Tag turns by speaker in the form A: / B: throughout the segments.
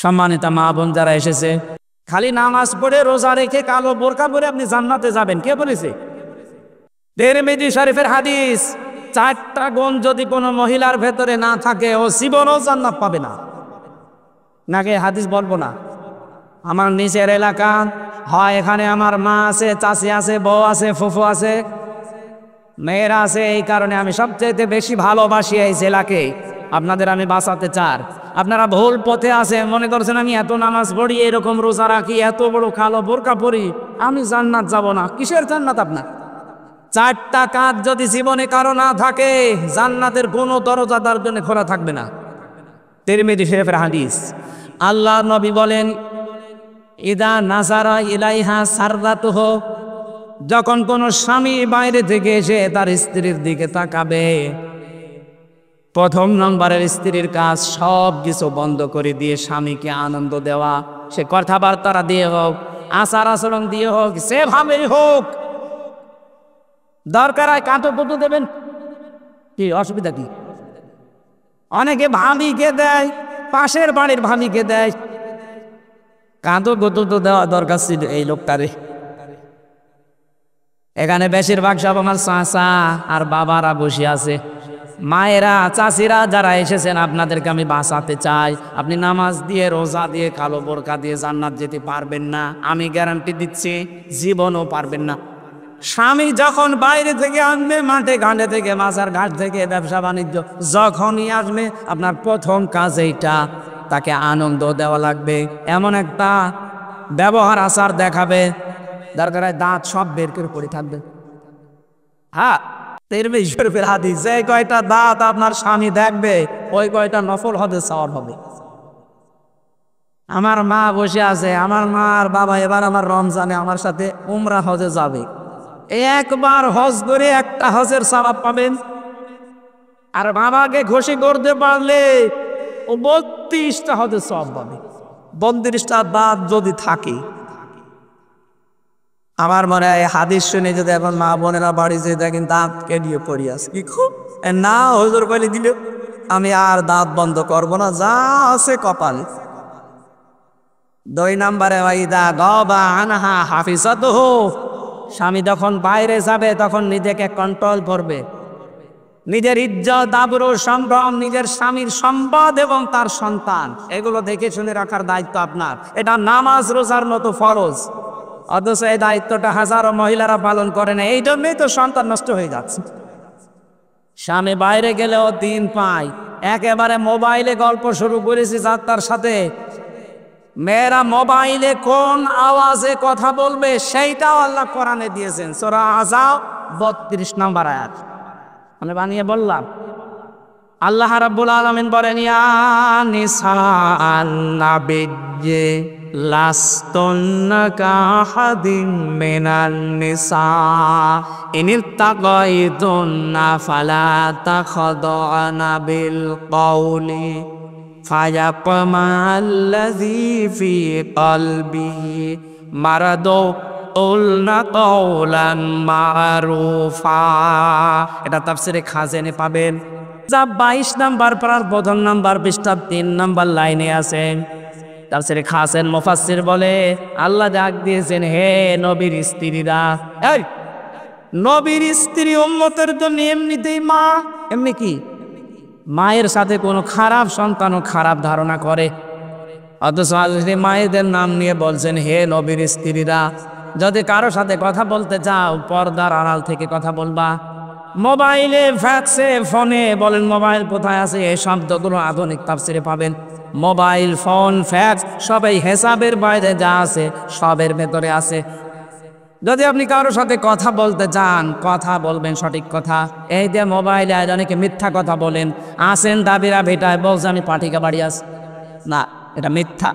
A: সম্মানিতা মা বোন যারা এসেছে, খালি নামাজ পড়ে রোজা রেখে কালো বোরকা পরে আপনি জান্নাতে যাবেন, কে বলেছে? তিরমিজি শরীফের হাদিস, 4টা গুণ যদি কোনো মহিলার ভেতরে না থাকে ও জীবনও জান্নাত পাবে না। নাকি হাদিস বলবো না? আমার নিচের এলাকা হয়, এখানে আমার মা আছে, চাচি আছে, বউ আছে, ফুফু আছে, মেয়েরা আছে। এই কারণে আমি সবচেয়ে বেশি ভালোবাসি এই জেলাকে। আপনাদের আমি বাঁচাতে চাই। আপনারা ভুল পথে আছে, মনে করছেন আমি এত নামাজ পড়ি, এরকম রোজা রাখি, এত বড় কালো বোরকা পরি, আমি জান্নাত যাব না। কিসের জান্নাত আপনার? 4টা কাজ যদি জীবনে কারো না থাকে, জান্নাতের কোনো দরজা তার জন্য খোলা থাকবে না। তিরমিজি শরীফের হাদিস, আল্লাহ নবী বলেন, ইদা নাজারা ইলাইহা সাররাতুহু, যখন কোনো স্বামী বাইরে থেকে এসে তার স্ত্রীর দিকে তাকাবে, প্রথম নম্বরের স্ত্রীর কাজ সব কিছু বন্ধ করে দিয়ে স্বামীকে আনন্দ দেওয়া। সে কথাবার্তা দিয়ে হোক, আচার আচরণ দিয়ে হোক, সেভাবেই হোক। দরকার হয় কাঁটো কুটো দেবেন, কি অসুবিধা কি? অনেকে ভাবিকে দেয়, পাশের বাড়ির ভাবিকে দেয়। কাঁটো কুটো তো দেওয়া দরকার ছিল এই লোকটারে। এখানে বেশিরভাগ সব আমার চাচা আর বাবারা বসে আছে। মায়েরা, চাচিরা যারা এসেছেন, আপনাদেরকে আমি বাঁচাতে চাই। আপনি নামাজ দিয়ে, রোজা দিয়ে, কালো বোরকা দিয়ে জান্নাত যেতে পারবেন না, আমি গ্যারান্টি দিচ্ছি, জীবনও পারবেন না। স্বামী যখন বাইরে থেকে আসবে, মাঠে ঘাটে থেকে, মাজার ঘাট থেকে, ব্যবসা বাণিজ্য যখনই আসবে, আপনার প্রথম কাজ এইটা, তাকে আনন্দ দেওয়া লাগবে। এমন একটা ব্যবহার আচার দেখাবে, দরকার হয় দাঁত সব বের করে পড়ে থাকবে। হ্যাঁ, তিরমিজি শরীফের হাদিস, যে কয়টা দাঁত আপনার স্বামী দেখবে, ওই কয়টা নফল হজে সওয়াব হবে। আমার মা বসে আছে, আমার মা আর বাবা এবার আমার রমজানে আমার সাথে উমরা হজে যাবে। একবার হজ করে একটা হজের সওয়াব পাবেন। আর বাবাকে খুশি করতে পারলে ও 32টা হজের সওয়াব পাবে। 32টা দাঁত যদি থাকে। আমার মনে হয় হাদিস শুনে যদি এখন মা বোনেরা বাড়ি যেয়ে দেখেন দাঁত কেটে পড়ি আছে, কি খুব না হুজুর বলে দিল, আমি আর দাঁত বন্ধ করব না, যা আছে কপালে। 2 নম্বরে, ওয়াইদা গাবা আনহা হাফিজাতুহু, স্বামী যখন বাইরে যাবে তখন নিজেকে কন্ট্রোল করবে। নিজের ইজ্জত, আবরু, সম্ভ্রম, নিজের স্বামীর সম্পদ এবং তার সন্তান, এগুলো দেখে শুনে রাখার দায়িত্ব আপনার। এটা নামাজ রোজার মতো ফরজ। অথচ এই দায়িত্বটা হাজারো মহিলারা পালন করে না। এই জন্যই তো সন্তান নষ্ট হয়ে যাচ্ছে। স্বামী বাইরে গেলেও দিন পায়। একেবারে মোবাইলে গল্প শুরু করেছি যাত্রার সাথে। মেয়েরা মোবাইলে কোন আওয়াজে কথা বলবে সেইটাও আল্লাহ কোরআনে দিয়েছেন। সূরা আহজাব 32 নম্বর আয়াত। মানে বানিয়ে বললাম, আল্লাহ রাব্বুল আলামিন বলেন, ইয়া নিসাআন নাবিয়্যি লাস্তুন্না কাহাদিন মিনান নিসা ইনিত্তাগাইতুন্না ফালা তাখদুনা বিল কওলি ফায়াতমাল্লাযী ফি কলবিহি মারাদু কুলনা কাওলান মারুফা। এটা তাফসীরে খাজানে পাবেন, যা 22 নম্বর পারার 1 নম্বর পৃষ্ঠা 3 নম্বর লাইনে আছে। তাফসীরে খাজান মুফাসসির বলে, আল্লাহ ডাক দিয়েছেন, হে নবীর স্ত্রীরা। এই নবীর স্ত্রী উম্মতের জন্য এমনিতেই মা। এমনি কি মায়ের সাথে কোনো খারাপ সন্তানও খারাপ ধারণা করে, অথচ মায়েদের নাম নিয়ে বলছেন, হে নবীর স্ত্রীরা। যদি কারো সাথে কথা বলতে চাও, পর্দার আড়াল থেকে কথা বলবা। মোবাইলে, ফ্যাক্সে, ফোনে বলেন, মোবাইল কোথায় আছে? এই শব্দগুলো আধুনিক তাফসীরে পাবেন। মোবাইল, ফোন, ফ্যাক্স সবই হিসাবের বাইরে যা আছে সবের ভেতরে আছে। যদি আপনি কারোর সাথে কথা বলতে চান, কথা বলবেন সঠিক কথা। এই যে মোবাইলে অনেকে মিথ্যা কথা বলেন, আসেন দাবিরা ভেটায় বলছে আমি পাঠিকা বাড়ি আস, না, এটা মিথ্যা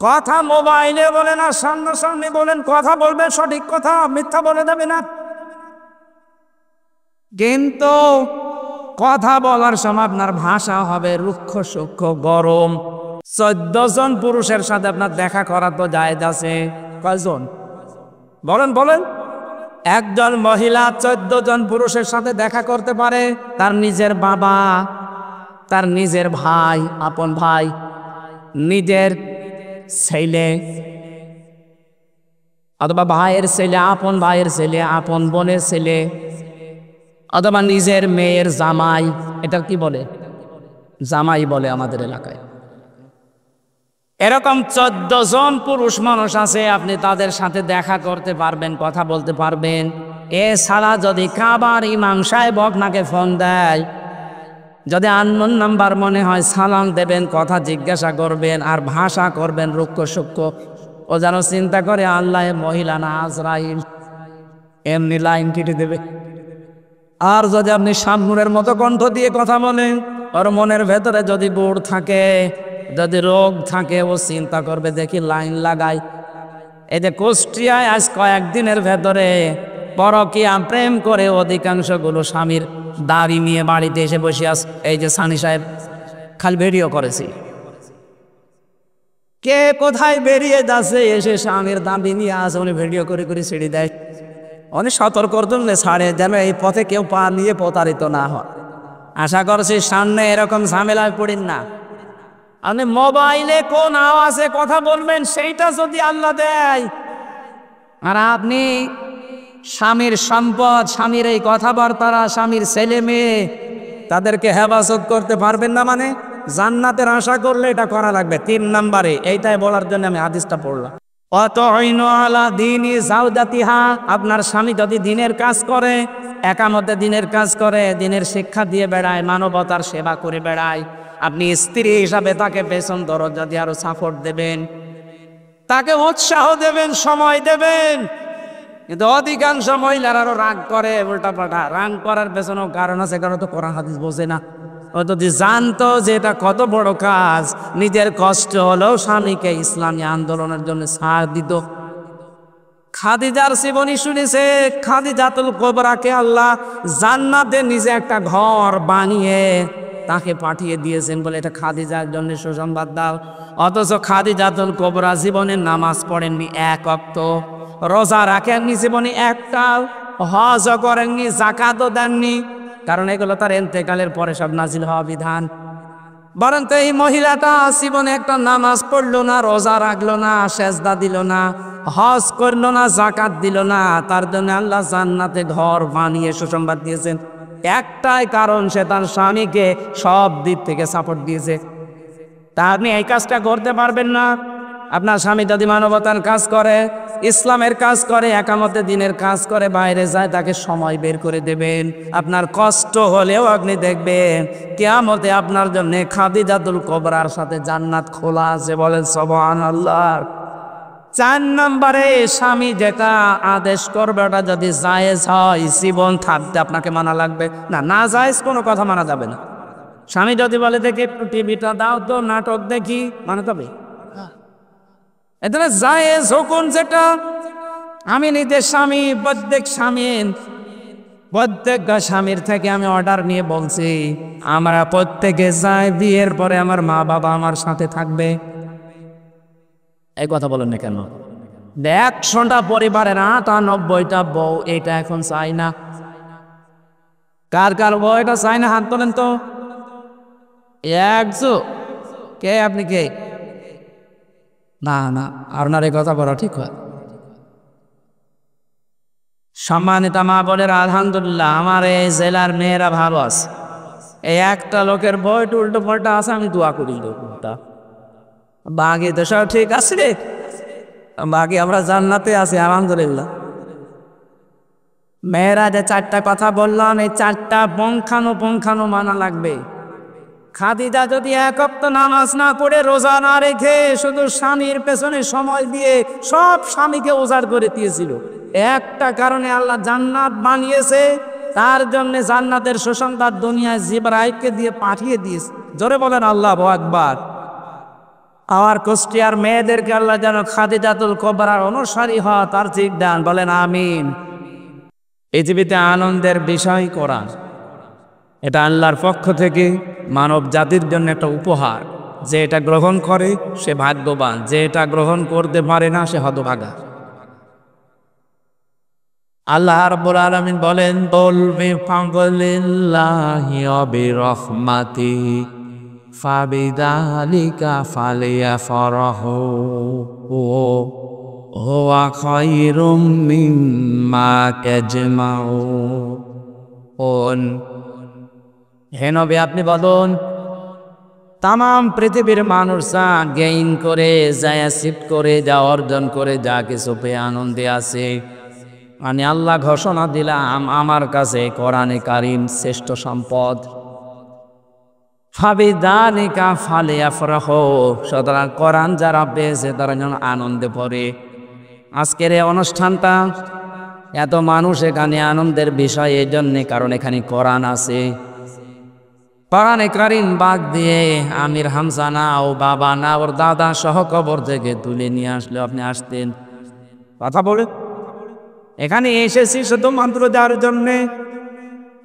A: কথা। মোবাইলে বলেন আর সামনাসামনি বলেন, কথা বলবেন সঠিক কথা, মিথ্যা বলে দেবে না। কিন্তু কথা বলার সময় আপনার ভাষা হবে রুক্ষ সূক্ষ্ম, গরম। 14 জন পুরুষের সাথে আপনার দেখা করা তো জায়েজ আছে। কয়জন বলেন বলেন? একজন মহিলা 14 জন পুরুষের সাথে দেখা করতে পারে। তার নিজের বাবা, তার নিজের ভাই, আপন ভাই, নিজের ছেলে অথবা ভাইয়ের ছেলে, আপন ভাইয়ের ছেলে, আপন বোনের ছেলে, অথবা নিজের মেয়ের জামাই, এটা কি বলে? জামাই বলে আমাদের এলাকায়। এরকম 14 জন পুরুষ মানুষ আছে, আপনি তাদের সাথে দেখা করতে পারবেন, কথা বলতে পারবেন। এছাড়া যদি কাবার ইমাম সাহেব আপনাকে ফোন দেয়, যদি আননোন নাম্বার মনে হয়, সালাম দেবেন, কথা জিজ্ঞাসা করবেন, আর ভাষা করবেন রুক্ষ সূক্ষ্ম। ও যেন চিন্তা করে আল্লাহ মহিলা না আজরাইল, এমনি লাইন কেটে দেবে। আর যদি আপনি শামনুরের মতো কণ্ঠ দিয়ে কথা বলেন, ওর মনের ভেতরে যদি বোর্ড থাকে, যদি রোগ থাকে, ও চিন্তা করবে দেখি লাইন লাগাই। এই যে কুষ্টিয়ায় আজ কয়েকদিনের ভেতরে পরকীয়া প্রেম করে অধিকাংশগুলো স্বামীর দাড়ি নিয়ে বাড়িতে এসে বসে আস। এই যে সানি সাহেব খালি ভিডিও করেছি, কে কোথায় বেরিয়ে যাচ্ছে, এসে স্বামীর দাড়ি নিয়ে আসে, উনি ভিডিও করে করে ছেড়ে দেয়। অনেক সতর্ক করলে ছাড়ে, যেন এই পথে কেউ পা নিয়ে প্রতারিত না হয়। আশা করছি সামনে এরকম ঝামেলায় পড়েন না। আপনি মোবাইলে কোন আওয়াজে কথা বলবেন সেইটা যদি আল্লাহ দেয়, আর আপনি স্বামীর সম্পদ, স্বামীর এই কথাবার্তারা, স্বামীর ছেলে মেয়ে, তাদেরকে হেফাজত করতে পারবেন না, মানে জান্নাতের আশা করলে এটা করা লাগবে। 3 নম্বরে এইটাই বলার জন্য আমি হাদিসটা পড়লাম। অতঈনু আলা দীনি যাওজাতিহা, আপনার স্বামী যদি দিনের কাজ করে, একামতে দিনের কাজ করে, দিনের শিক্ষা দিয়ে বেড়ায়, মানবতার সেবা করে বেড়ায়, আপনি স্ত্রী হিসাবে তাকে পেছন দরজা দিয়ে আরো সাপোর্ট দেবেন, তাকে উৎসাহ দেবেন, সময় দেবেন। কিন্তু অধিকাংশ মহিলার আরো রাগ করে, উল্টাপাল্টা রাগ করার পেছনেও কারণ আছে, কারণ তো কোরআন হাদিস বোঝে না। ও যদি জানতো যে এটা কত বড় কাজ, নিজের কষ্ট হলেও স্বামীকে ইসলামী আন্দোলনের জন্য ছাড় দিত। খাদিজার জীবনী শুনেছে, খাদিজাতুল কুবরাকে আল্লাহ জান্নাতে নিজে একটা ঘর বানিয়ে তাকে পাঠিয়ে দিয়েছেন বলে এটা খাদিজার জন্য সুসংবাদ দাও। অথচ খাদিজাতুল কুবরা জীবনে নামাজ পড়েননি 1 ওয়াক্ত, রোজা রাখেননি জীবনে একটাও, হজ করেননি, যাকাতও দেননি, কারণ এগুলো তার ইন্তেকালের পরে সব নাজিল হওয়া বিধান। বরং তো এই মহিলাটা জীবনে একটা নামাজ পড়লো না, রোজা রাখলো না, সেজদা দিল না, হজ করলো না, যাকাত দিল না, তার জন্য আল্লাহ জান্নাতে ঘর বানিয়ে সুসংবাদ দিয়েছেন। একটাই কারণ, সে তার স্বামীকে সব দিক থেকে সাপোর্ট দিয়েছে। তা আপনি এই কাজটা করতে পারবেন না? আপনার স্বামী যদি মানবতার কাজ করে, ইসলামের কাজ করে, একামতে দিনের কাজ করে, বাইরে যায়, তাকে সময় বের করে দেবেন। আপনার কষ্ট হলেও আপনি দেখবেন কিয়ামতে আপনার জন্য খাদিজাতুল কুবরার সাথে জান্নাত খোলা আছে। বলেন সুবহানাল্লাহ। 4 নম্বরে, স্বামী যেটা আদেশ করবে ওটা যদি জায়েজ হয়, জীবন থাকতে আপনাকে মানা লাগবে না। না জায়েজ কোনো কথা মানা যাবে না। স্বামী যদি বলে দেখি একটু টিভিটা দাও তো, নাটক দেখি, মানে তবে এটা জায়েজ হুকুম। যেটা আমি নিজের স্বামী, প্রত্যেকটা স্বামীর থেকে আমি অর্ডার নিয়ে বলছি, আমরা প্রত্যেকে যাই, বিয়ের পরে আমার মা বাবা আমার সাথে থাকবে। এই কথা বলেন না কেন? 100টা পরিবারের 98টা বউ এটা এখন চাই না। কার কার বউ এটা চাই না? হাত তোলেন তো। একশো কে? আপনি কে? না না, আপনার এই কথা বলা ঠিক হয়। সম্মানিত মা বোনের, আলহামদুলিল্লাহ আমার এই জেলার মেয়েরা ভালো আছে। এই একটা লোকের বই উল্টো পাল্টা আছে, আমি দোয়া করি লোকটা। বাকি তো সব ঠিক আছে রে, বাকি আমরা জান্নাতে আছি আলহামদুলিল্লাহ। মেয়েরা যে 4টা কথা বললাম, এই 4টা পঙ্খানো মানা লাগবে। খাদিজা যদি 1 ওয়াক্ত নামাজ না পড়ে, রোজা না রেখে, শুধু স্বামীর পেছনে সময় দিয়ে সব স্বামীকে উজাড় করে দিয়েছিল, একটা কারণে আল্লাহ জান্নাত বানিয়েছে, তার জন্য জান্নাতের সুসংবাদ দুনিয়ায় জিবরাইলকে দিয়ে পাঠিয়ে দিয়েছে। জোরে বলেন আল্লাহু আকবার। আমার কুষ্টিয়ার মেয়েদেরকে আল্লাহ যেন খাদিজাতুল কুবরার অনুসারী হয় তার ঠিক দান। বলেন আমিন। পৃথিবীতে আনন্দের বিষয় কোরআন, এটা আল্লাহর পক্ষ থেকে মানব জাতির জন্য একটা উপহার। যে এটা গ্রহণ করে সে ভাগ্যবান, যে এটা গ্রহণ করতে পারে না সে হতভাগা। আল্লাহ রাব্বুল আলামিন বলেন, বল বিফাদলিল্লাহি ওয়া বিরহমাতিহি ফাবিযালিকা ফালিয়াফরাহু হুয়া খায়রুম মিম্মা ইয়াজমাউন। হে নবী, আপনি বলুন, তাম পৃথিবীর মানুষ যা গেইন করে, যা অ্যাচিভ করে, যা অর্জন করে, যা কিছু পেয়ে আনন্দে আছে, মানে আল্লাহ ঘোষণা দিলাম আমার কাছে কোরআনে কারিম শ্রেষ্ঠ সম্পদ। ফাবিযালিকা ফালিয়াফরাহু, সুতরাং কোরআন যারা পেয়েছে তারা যেন আনন্দে পড়ে। আজকের এই অনুষ্ঠানটা এত মানুষ এখানে আনন্দের বিষয় এই জন্যে, কারণ এখানে কোরআন আছে। কোরআনে কারিম বাদ দিয়ে আমির হামজা না, ও বাবা না, ওর দাদা সহ কবর থেকে তুলে নিয়ে আসলে আপনি আসতেন? কথা বলে এখানে এসেছি শুধুমাত্র যার জন্যে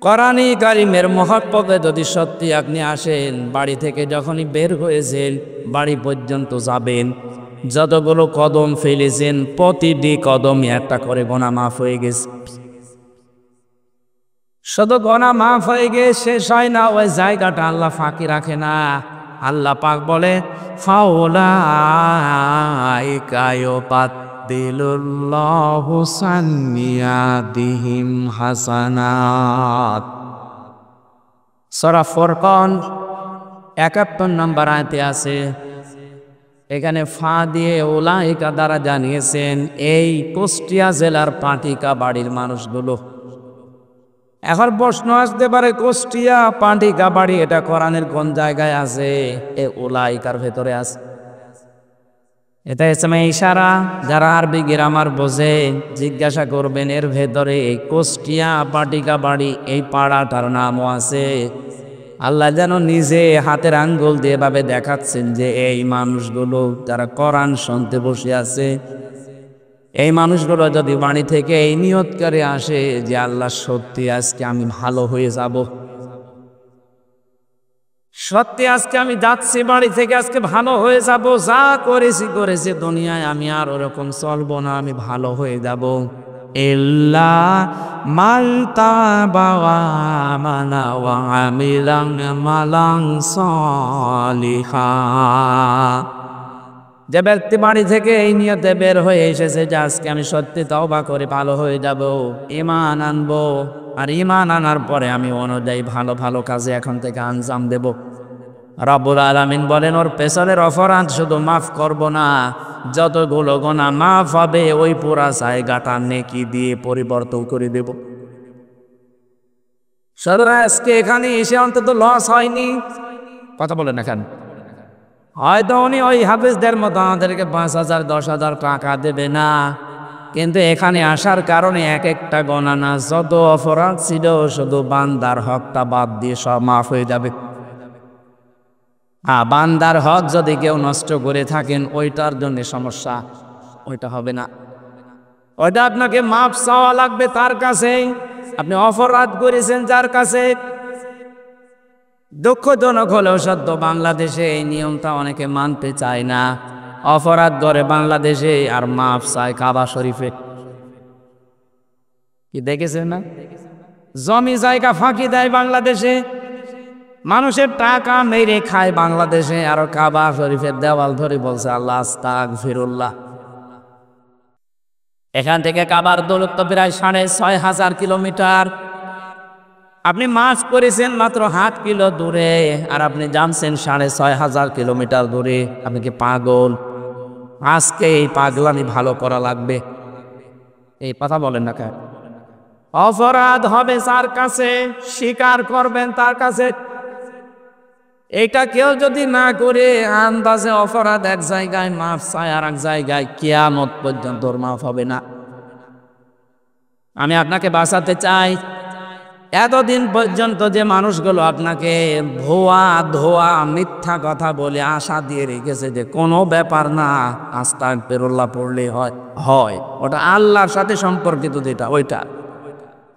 A: কোরআনে কারিমের মহব্বতে যদি সত্যি আপনি আসেন, বাড়ি থেকে যখনই বের হয়েছেন বাড়ি পর্যন্ত যাবেন, যতগুলো কদম ফেলেছেন প্রতিটি কদমই একটা করে গোনা মাফ হয়ে গেছে। শুধু গোনা মাফ হয়ে গিয়ে শেষ হয় না, ওই জায়গাটা আল্লাহ ফাঁকি রাখে না। আল্লাহ পাক বলে ফাউলাইকা ইউবাদদিলুল্লাহু সাইয়্যাতিহিম হাসানাত। সূরা ফুরকান 71 নম্বর আয়াতে আছে। এখানে ফা দিয়ে উলাইকা দ্বারা জানিয়েছেন এই কুষ্টিয়া জেলার পাটিকা বাড়ির মানুষগুলো। এখন প্রশ্ন আসতে পারে, কুষ্টিয়া পাটিকা বাড়ি এটা কোরআনের কোন জায়গায় আছে? এ উলাইকার ভেতরে আছে। এটা ইসমে ইশারা, যারা আরবি গ্রামার বোঝে জিজ্ঞাসা করবেন এর ভেতরে এই কুষ্টিয়া পাটিকা বাড়ি এই পাড়াটার নামও আছে। আল্লাহ যেন নিজে হাতের আঙ্গুল দিয়ে এভাবে দেখাচ্ছেন যে এই মানুষগুলো যারা কোরআন শুনতে বসে আছে, এই মানুষগুলো যদি বাড়ি থেকে এই নিয়ত করে আসে যে আল্লাহ সত্যি আজকে আমি ভালো হয়ে যাব, সত্যি আজকে আমি যাচ্ছি বাড়ি থেকে আজকে ভালো হয়ে যাব, যা করেছি দুনিয়ায় আমি আর ওরকম চলবো না, আমি ভালো হয়ে যাব। ইল্লা মান তাবা ওয়া আমানা ওয়া আমিলা আমালান সালিহা। যে ব্যক্তি বাড়ি থেকে এই নিয়তে বের হয়ে এসেছে যে আজকে আমি সত্যি তওবা করে ভালো হয়ে যাব, ঈমান আনবো, আর ঈমান আনার পরে আমি অনুযায়ী ভালো ভালো কাজে এখন থেকে আঞ্জাম দেব। রব্বুল আলামিন বলেন ওর পেছনের অপরাধ শুধু মাফ করব না, যতগুলো গুনাহ মাফ হবে ওই পুরা জায়গাটা নেকি দিয়ে পরিবর্তন করে দেব। সদরা আজকে এখানে এসে অন্তত লস হয়নি। কথা বলেন এখানে হয়তো উনি ওই হাফেজদের মতো আমাদেরকে 5,000 10,000 টাকা দেবে না, কিন্তু এখানে আসার কারণে এক একটা গণনা যত অপরাধ ছিল শুধু বান্দার হকটা বাদ দিয়ে সব মাফ হয়ে যাবে। বান্দার হক যদি কেউ নষ্ট করে থাকেন ওইটার জন্য সমস্যা, ওইটা হবে না, ওইটা আপনাকে মাফ চাওয়া লাগবে তার কাছে। আপনি অপরাধ করেছেন যার কাছে, দুঃখজনক হলেও সত্য বাংলাদেশে এই নিয়মটা অনেকে মানতে চায় না। অপরাধ করে বাংলাদেশে আর মাফ চায় কাবা শরীফে। কি দেখেছেন না? জমি জায়গা ফাঁকি দেয় বাংলাদেশে, মানুষের টাকা মেরে খায় বাংলাদেশে, আর কাবা শরীফের দেওয়াল ধরে বলছে আল্লাহ আস্তাগফিরুল্লাহ। এখান থেকে কাবার দূরত্ব প্রায় 6,500 কিলোমিটার। আপনি মাফ করেছেন মাত্র 8 কিলো দূরে, আর আপনি জানছেন 6,500 কিলোমিটার দূরে। আপনি কি পাগল? আজকে এই পাগলামি ভালো করা লাগবে। এই কথা বলেন না কেন? অপরাধ হবে যার কাছে, স্বীকার করবেন তার কাছে। এটা কেউ যদি না করে আন্দাজে অপরাধ এক জায়গায় মাফ চায় আর এক জায়গায়, কিয়ামত পর্যন্ত মাফ হবে না। আমি আপনাকে বাঁচাতে চাই। এতদিন পর্যন্ত যে মানুষগুলো আপনাকে ভুয়া ধোয়া মিথ্যা কথা বলে আশা দিয়ে রেখেছে যে কোনো ব্যাপার না, আস্তাগফিরুল্লাহ পড়লে হয়, ওটা আল্লাহর সাথে সম্পর্কিত যেটা ওইটা।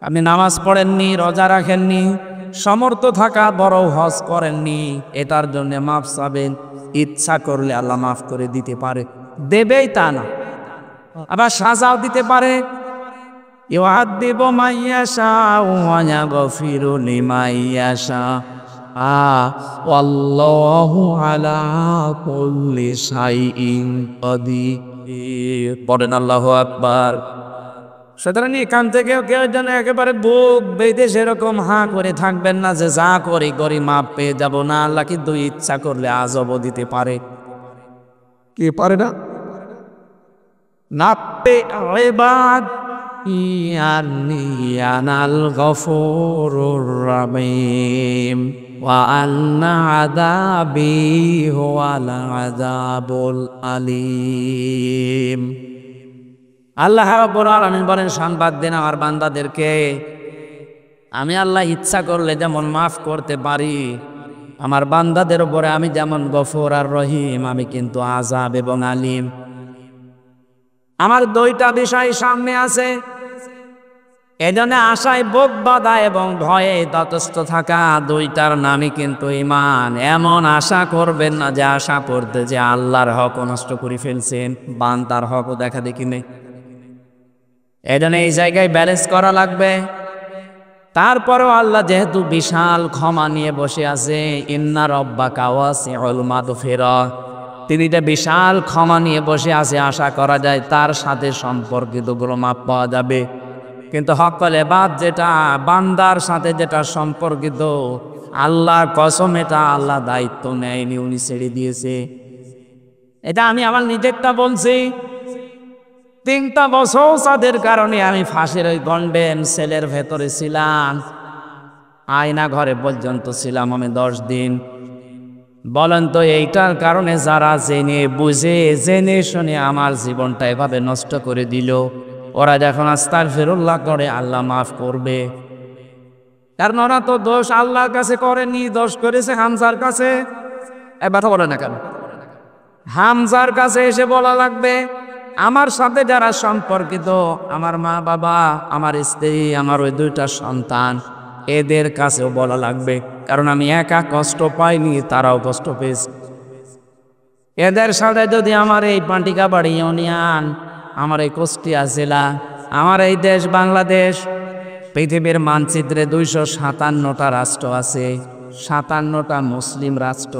A: আপনি নামাজ পড়েননি, রোজা রাখেননি, সমর্থ থাকা বড় হজ করেননি, এটার জন্য মাফ চাবেন। ইচ্ছা করলে আল্লাহ মাফ করে দিতে পারে, দেবেই তা না, আবার সাজাও দিতে পারে। ইউআযযিবু মান ইয়াশা ওয়া ইয়াগফিরু লিমান ইয়াশা ওয়াল্লাহু আলা কুল্লি শাইইন কাদির। পড়েন আল্লাহু আকবার। সুতরাং এখান থেকে কেউ যেন একেবারে বুক বেঁধে সেরকম হাঁ করে থাকবেন না যে যা করি করি মাপ পেয়ে যাব না। আল্লাহ কিন্তু ইচ্ছা করলে আজবও দিতে পারে। কি পারে না? নাপ্পে ইবাদ ইয়ানি আনাল গফুরুর রহিম ওয়া আন্না আযাবি হুয়াল আযাবুল আলীম। আল্লাহ রাব্বুল আলামিন বলেন, সংবাদ দেন আমার বান্দাদেরকে, আমি আল্লাহ ইচ্ছা করলে যেমন মাফ করতে পারি, আমার বান্দাদের উপরে আমি যেমন গফুর আর রহিম, আমি কিন্তু আযাব এবং আলিম। আমার দুইটা বিষয় সামনে আছে, এজন্য আশায় বুক বাঁধা এবং ভয়ে তটস্থ থাকা, দুইটার নামই কিন্তু ঈমান। এমন আশা করবেন না যে আশা করতে যে আল্লাহর হক নষ্ট করে ফেলছেন, বান্দার হকও দেখা দেখি নেই। এজন্য এই জায়গায় ব্যালেন্স করা লাগবে। তারপরেও আল্লাহ যেহেতু বিশাল ক্ষমা নিয়ে বসে আছে, ইন্না রব্বাকা ওয়াসিউল মাগফিরা, তিনি যে বিশাল ক্ষমা নিয়ে বসে আছে, আশা করা যায় তার সাথে সম্পর্কিত গুলো মাপ পাওয়া যাবে। কিন্তু হকল ইবাদ যেটা বান্দার সাথে যেটা সম্পর্কিত, আল্লাহর কসম এটা আল্লাহ দায়িত্ব নেয়নি, উনি ছেড়ে দিয়েছে। এটা আমি আমার নিজেরটা বলছি। 3টা বছর তাদের কারণে আমি ফাঁসির ওই গন্ডেন সেলের ভেতরে ছিলাম, আয়না ঘরে পর্যন্ত ছিলাম আমি 10 দিন। বলেন তো এইটার কারণে যারা জেনে বুঝে জেনে শুনে আমার জীবনটা এভাবে নষ্ট করে দিল, ওরা যখন আস্তাগফিরুল্লাহ করে আল্লাহ মাফ করবে? কারণ ওরা তো দোষ আল্লাহর কাছে করেনি, দোষ করেছে হামজার কাছে। এবার বলে না কেন? হামজার কাছে এসে বলা লাগবে, আমার সাথে যারা সম্পর্কিত, আমার মা বাবা, আমার স্ত্রী, আমার ওই 2টা সন্তান, এদের কাছেও বলা লাগবে। কারণ আমি একা কষ্ট পাইনি, তারাও কষ্ট পেয়েছে। এদের সাথে যদি আমার এই পান্টিকাবাড়ি ইউনিয়ন, আমার এই কুষ্টিয়া জেলা, আমার এই দেশ বাংলাদেশ, পৃথিবীর মানচিত্রে 257টা রাষ্ট্র আছে, 57টা মুসলিম রাষ্ট্র,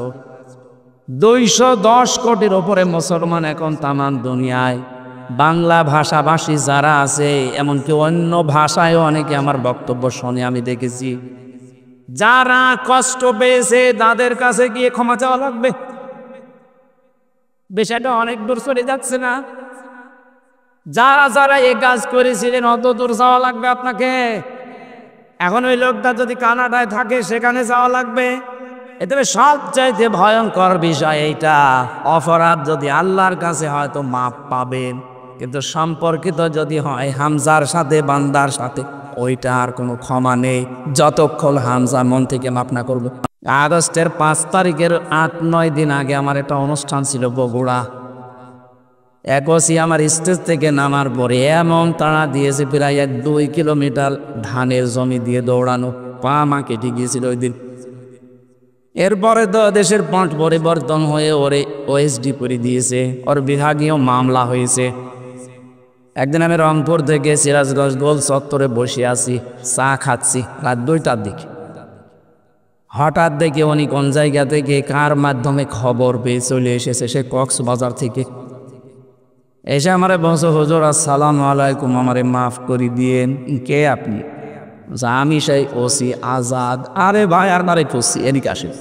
A: 210 কোটির ওপরে মুসলমান এখন তামাম দুনিয়ায়। বাংলা ভাষাভাষী যারা আছে, এমনকি অন্য ভাষায়ও অনেকে আমার বক্তব্য শুনে আমি দেখেছি, যারা কষ্ট পেয়েছে তাদের কাছে গিয়ে ক্ষমা চাওয়া লাগবে। বিষয়টা অনেক দূর চলে যাচ্ছে না? যারা যারা এই কাজ করেছিলেন অত দূর যাওয়া লাগবে আপনাকে। এখন ওই লোকটা যদি কানাডায় থাকে সেখানে যাওয়া লাগবে। এতে সবচাইতে ভয়ঙ্কর বিষয় এইটা, অপরাধ যদি আল্লাহর কাছে হয়তো মাপ পাবেন, কিন্তু সম্পর্কিত যদি হয় হামজার সাথে বান্দার সাথে, ওইটা আর কোনো ক্ষমা নেই যতক্ষণ হামজা মন থেকে মাপ না করবে। আগস্টের 5 তারিখের 8-9 দিন আগে আমার একটা অনুষ্ঠান ছিল বগুড়া। একসি আমার স্টেজ থেকে নামার পরে এমন তাড়া দিয়েছে, প্রায় 1-2 কিলোমিটার ধানের জমি দিয়ে দৌড়ানো, পা মা কেটে গিয়েছিল ওই দিন। এরপরে তো দেশের পট পরিবর্তন হয়ে ওরে ওএসডি করে দিয়েছে, ওর বিভাগীয় মামলা হয়েছে। একদিন আমি রংপুর থেকে সিরাজগঞ্জ গোল চত্বরে বসে আছি, চা খাচ্ছি, রাত 2টার দিকে। হঠাৎ দেখে উনি কোন জায়গা থেকে কার মাধ্যমে খবর পেয়ে চলে এসেছে, সে কক্সবাজার থেকে এসে আমারে বলছে, হুজুর আসসালামু আলাইকুম, আমারে মাফ করে দিয়েন। কে আপনি? আমি সেই ওসি আজাদ। আরে ভাই, আর নারে খুশি, এদিকে আসেন।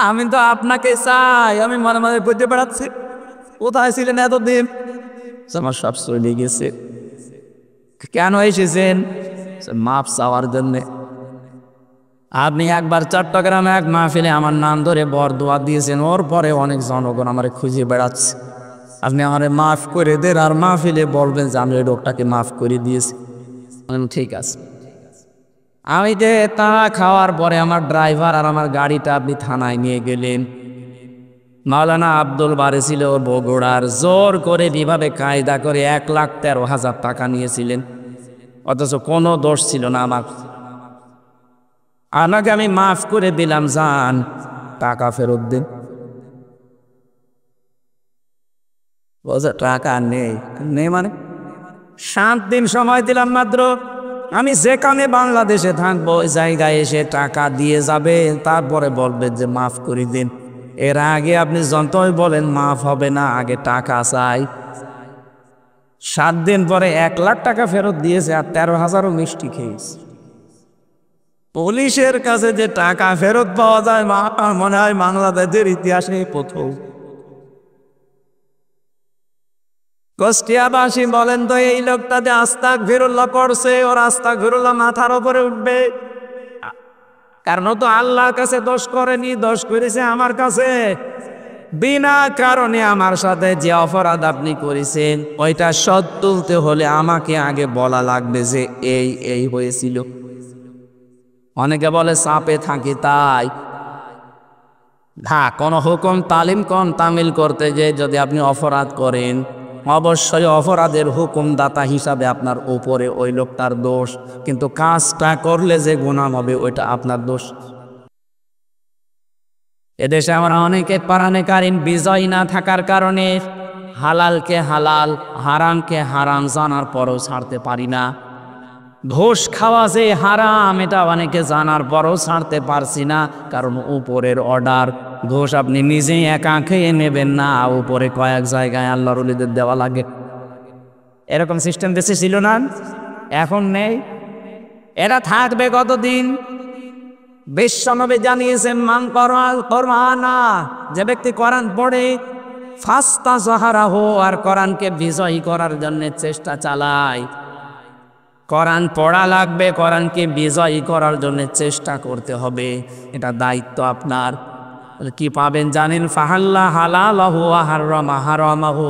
A: আমি তো আপনাকে চাই, আমি মনে মনে বুঝতে বেড়াচ্ছি, কোথায় ছিলেন এতদিন? আমার সব চলে গেছে। কেন এসেছেন? মাফ চাওয়ার জন্যে। আপনি একবার চট্টগ্রামে এক মাহফিলে আমার নাম ধরে বরদোয়া দিয়েছেন, ওর পরে অনেক জনগণ আমারে খুঁজে বেড়াচ্ছে। আপনি আমারে মাফ করে দেন আর মাহফিলে বলবেন যে আমি ওই লোকটাকে মাফ করে দিয়েছি। ঠিক আছে। আমি যে তারা খাওয়ার পরে আমার ড্রাইভার আর আমার গাড়িটা আপনি থানায় নিয়ে গেলেন। মাওলানা আব্দুল বারে ছিল বগুড়ার, জোর করে বিভাবে কায়দা করে 1,13,000 টাকা নিয়েছিলেন, অথচ কোনো দোষ ছিল না আমার। আপনাকে আমি মাফ করে দিলাম, যান টাকা ফেরত দিন। বলছে টাকা নেই। নেই মানে? 7 দিন সময় দিলাম মাত্র, আমি যেখানে বাংলাদেশে থাকবো ওই জায়গায় এসে টাকা দিয়ে যাবে, তারপরে বলবে যে মাফ করে দিন। এর আগে আপনি যতই বলেন মাফ হবে না, আগে টাকা চাই। 7 দিন পরে 1 লাখ টাকা ফেরত দিয়েছে আর 13,000ও মিষ্টি খেয়েছে। পুলিশের কাছে যে টাকা ফেরত পাওয়া যায় মনে হয় বাংলাদেশের ইতিহাসে প্রথম। কুষ্টিয়াবাসী বলেন তো, এই লোকটা যে আস্তাগফিরুল্লাহ করছে, ওর আস্তাগফিরুল্লাহ মাথার উপরে উঠবে? কারণ ও তো আল্লাহর কাছে দোষ করেনি, দোষ করেছে আমার কাছে। বিনা কারণে আমার সাথে যে অপরাধ আপনি করেছেন ওইটা শোধ তুলতে হলে আমাকে আগে বলা লাগবে যে এই হয়েছিল। অনেকে বলে চাপে থাকি তাই। হ্যাঁ, কোন হুকুম তামিল করতে যে যদি আপনি অপরাধ করেন, অবশ্যই অপরাধের হুকুমদাতা হিসাবে আপনার উপরে ওই লোকটার দোষ, কিন্তু কাজটা করলে যে গুনাহ হবে ওইটা আপনার দোষ। এদেশে আমরা অনেকে কোরআনে কারীম বিজয় না থাকার কারণে হালালকে হালাল, হারামকে হারাম জানার পরও ছাড়তে পারি না। ঘুষ খাওয়া যে হারাম এটা অনেকে জানার পরও ছাড়তে পারছি না, কারণ উপরের অর্ডার। ঘুষ আপনি নিজেই একা খেয়ে নেবেন না, উপরে কয়েক জায়গায় আল্লাহর ওলিদের দেওয়া লাগে। এরকম সিস্টেম দেশে ছিল না, এখন নেই। এরা থাকবে কতদিন? বিশ্বনবী জানিয়েছেন মান কোরআনা, যে ব্যক্তি কোরআন পড়ে ফাস্তা জাহারাহু, আর কোরআনকে বিজয়ী করার জন্য চেষ্টা চালায়। কোরআন পড়া লাগবে, কোরআনকে বিজয়ী করার জন্য চেষ্টা করতে হবে, এটা দায়িত্ব আপনার। কি পাবেন জানেন? ফাহাল্লা হালালাহু ওয়া হারামা হারামাহু,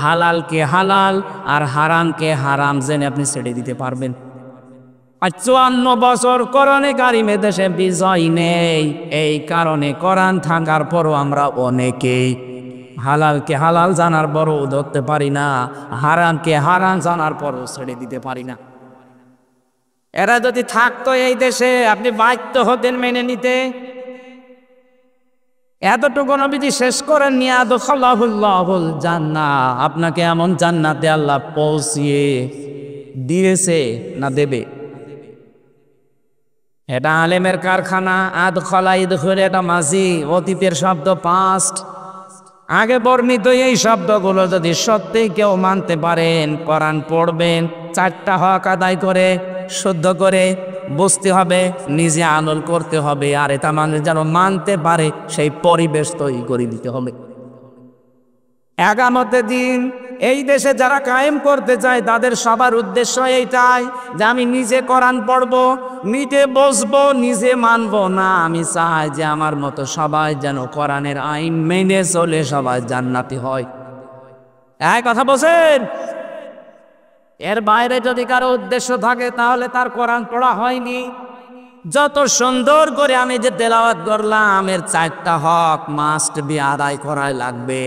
A: হালালকে হালাল আর হারামকে হারাম জেনে আপনি ছেড়ে দিতে পারবেন। 54 বছর কোরআনে কারিমে দেশে বিজয় নেই, এই কারণে কোরআন থাকার পরও আমরা অনেকেই হালালকে হালাল জানার পরও ধরতে পারি না, হারামকে হারাম জানার পরও ছেড়ে দিতে পারি না। এরা যদি থাকতো এই দেশে আপনি বাধ্য হতেন মেনে নিতে। এতটুকু নবীজি শেষ করেন নিয়া আদখালাহুল্লাহুল জান্নাহ, আপনাকে এমন জান্নাতে আল্লাহ পৌঁছিয়ে দিয়েছে না দেবে। এটা আলেমের কারখানা। আদখালা ইদখুল এটা মাঝি, অতীতের শব্দ, পাস্ট। আগে বর্ণিত এই শব্দগুলো যদি সত্যি কেউ মানতে পারেন, কোরআন পড়বেন, 4টা হক আদায় করে শুদ্ধ করে বুঝতে হবে, নিজে আমল করতে হবে, আর এটা মানুষ যেন মানতে পারে সেই পরিবেশ তৈরি করে দিতে হবে। আগামতে দিন এই দেশে যারা কায়েম করতে চায় তাদের সবার উদ্দেশ্য এইটাই যে আমি নিজে কোরআন পড়বো, নিজে বসবো, নিজে মানবো না। আমি চাই যে আমার মতো সবাই যেন কোরআনের আইন মেনে চলে সবাই জান্নাতি হয়। এই কথা বলছেন? এর বাইরে যদি কারো উদ্দেশ্য থাকে তাহলে তার কোরআন পড়া হয়নি। যত সুন্দর করে আমি যে তেলাওয়াত করলাম, এর 4টা হক মাস্ট বি আদায় করাই লাগবে।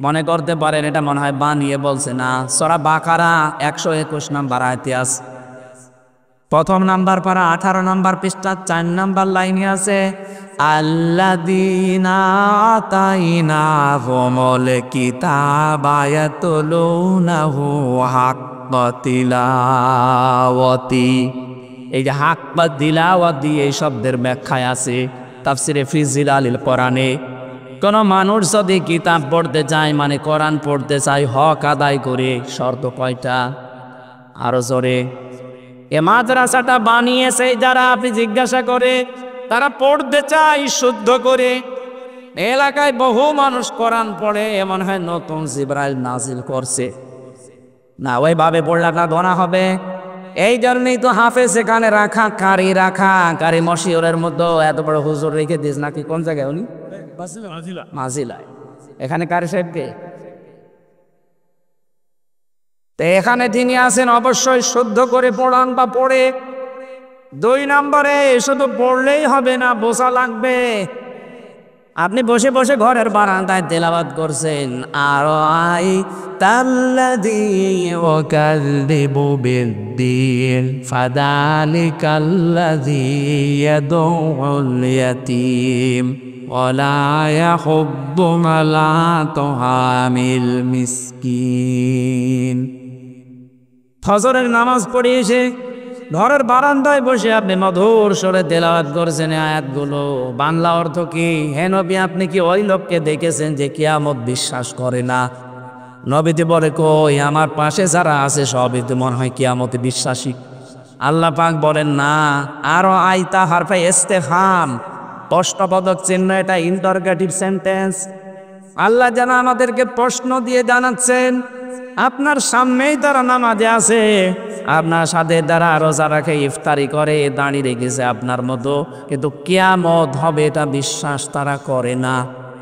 A: মনে করতে পারেন এটা মনে হয় বানিয়ে বলছে না। সূরা বাকারা 121 নম্বর আয়াতে আছে, 1ম নাম্বার পারা 18 নম্বর পৃষ্ঠা 4 নম্বর লাইনে আছে, আল্লাযীনা আতাইনাহুমুল কিতাবা ইয়াতলুনাহু হাক্কা তিলাওয়াতি। এই যে হাক্কা তিলাওয়াতি এই শব্দের ব্যাখ্যায় আছে তাফসিরে ফি জিলালিল কোরআনে। কোন মানুষ যদি কিতাব পড়তে চায়, মানে কোরআন পড়তে চায়, হক আদায় করে, শর্ত কয়টা? আরো জোরে। এ মাদ্রাসাটা বানিয়েছে যারা, আপনি জিজ্ঞাসা করে, তারা পড়তে চায় শুদ্ধ করে। এলাকায় বহু মানুষ কোরআন পড়ে, এমন হয় নতুন জিবরাইল নাজিল করছে না, ওইভাবে পড়লে না গোনা হবে। এই জন্যই তো হাফেজ এখানে রাখা, কারি মশিউরের মধ্যে এত বড় হুজুর রেখে দিস নাকি? কোন জায়গায় উনি? মাজিলায়। এখানে কারি সাহেবকে তো এখানে তিনি আছেন, অবশ্যই শুদ্ধ করে পড়ান বা পড়ে। 2 নম্বরে শুধু পড়লেই হবে না, বোঝা লাগবে। আপনি বসে বসে ঘরের বারান্দায় তেলাওয়াত করছেন, আর আই তাল্লাযী ওয়াকাযযিবু বিদ্দীন ফাযালিকাল্লাযী ইয়াদউল ইয়াতীম ওয়ালা ইয়াহুদ্দু আলা তুআমিল মিসকিন। ফজরের নামাজ পড়ে এসে ঘরের বারান্দায় বসে আপনি মধুর স্বরে তেলাওয়াত করছেন আয়াতগুলো, বাংলা অর্থ কি? হে নবী, আপনি কি ওই লোককে দেখেছেন যে কিয়ামত বিশ্বাস করে না? নবীজি বলে, কই, আমার পাশে যারা আছে সবই তো মনে হয় কিয়ামতে বিশ্বাসী। আল্লাহ পাক বলেন, না, আরো আইতা হারফে ইস্তেফহাম, প্রশ্নবোধক চিহ্ন, এটা ইন্টারোগেটিভ সেন্টেন্স। আল্লাহ যেন আমাদেরকে প্রশ্ন দিয়ে জানাচ্ছেন, আপনার সামনেই তারা নামাজে আছে, আপনার সাথে তারা রোজা রাখে, ইফতারি করে, দাঁড়িয়ে রেখেছে আপনার মতো, কিন্তু কিয়ামত হবে এটা বিশ্বাস তারা করে না।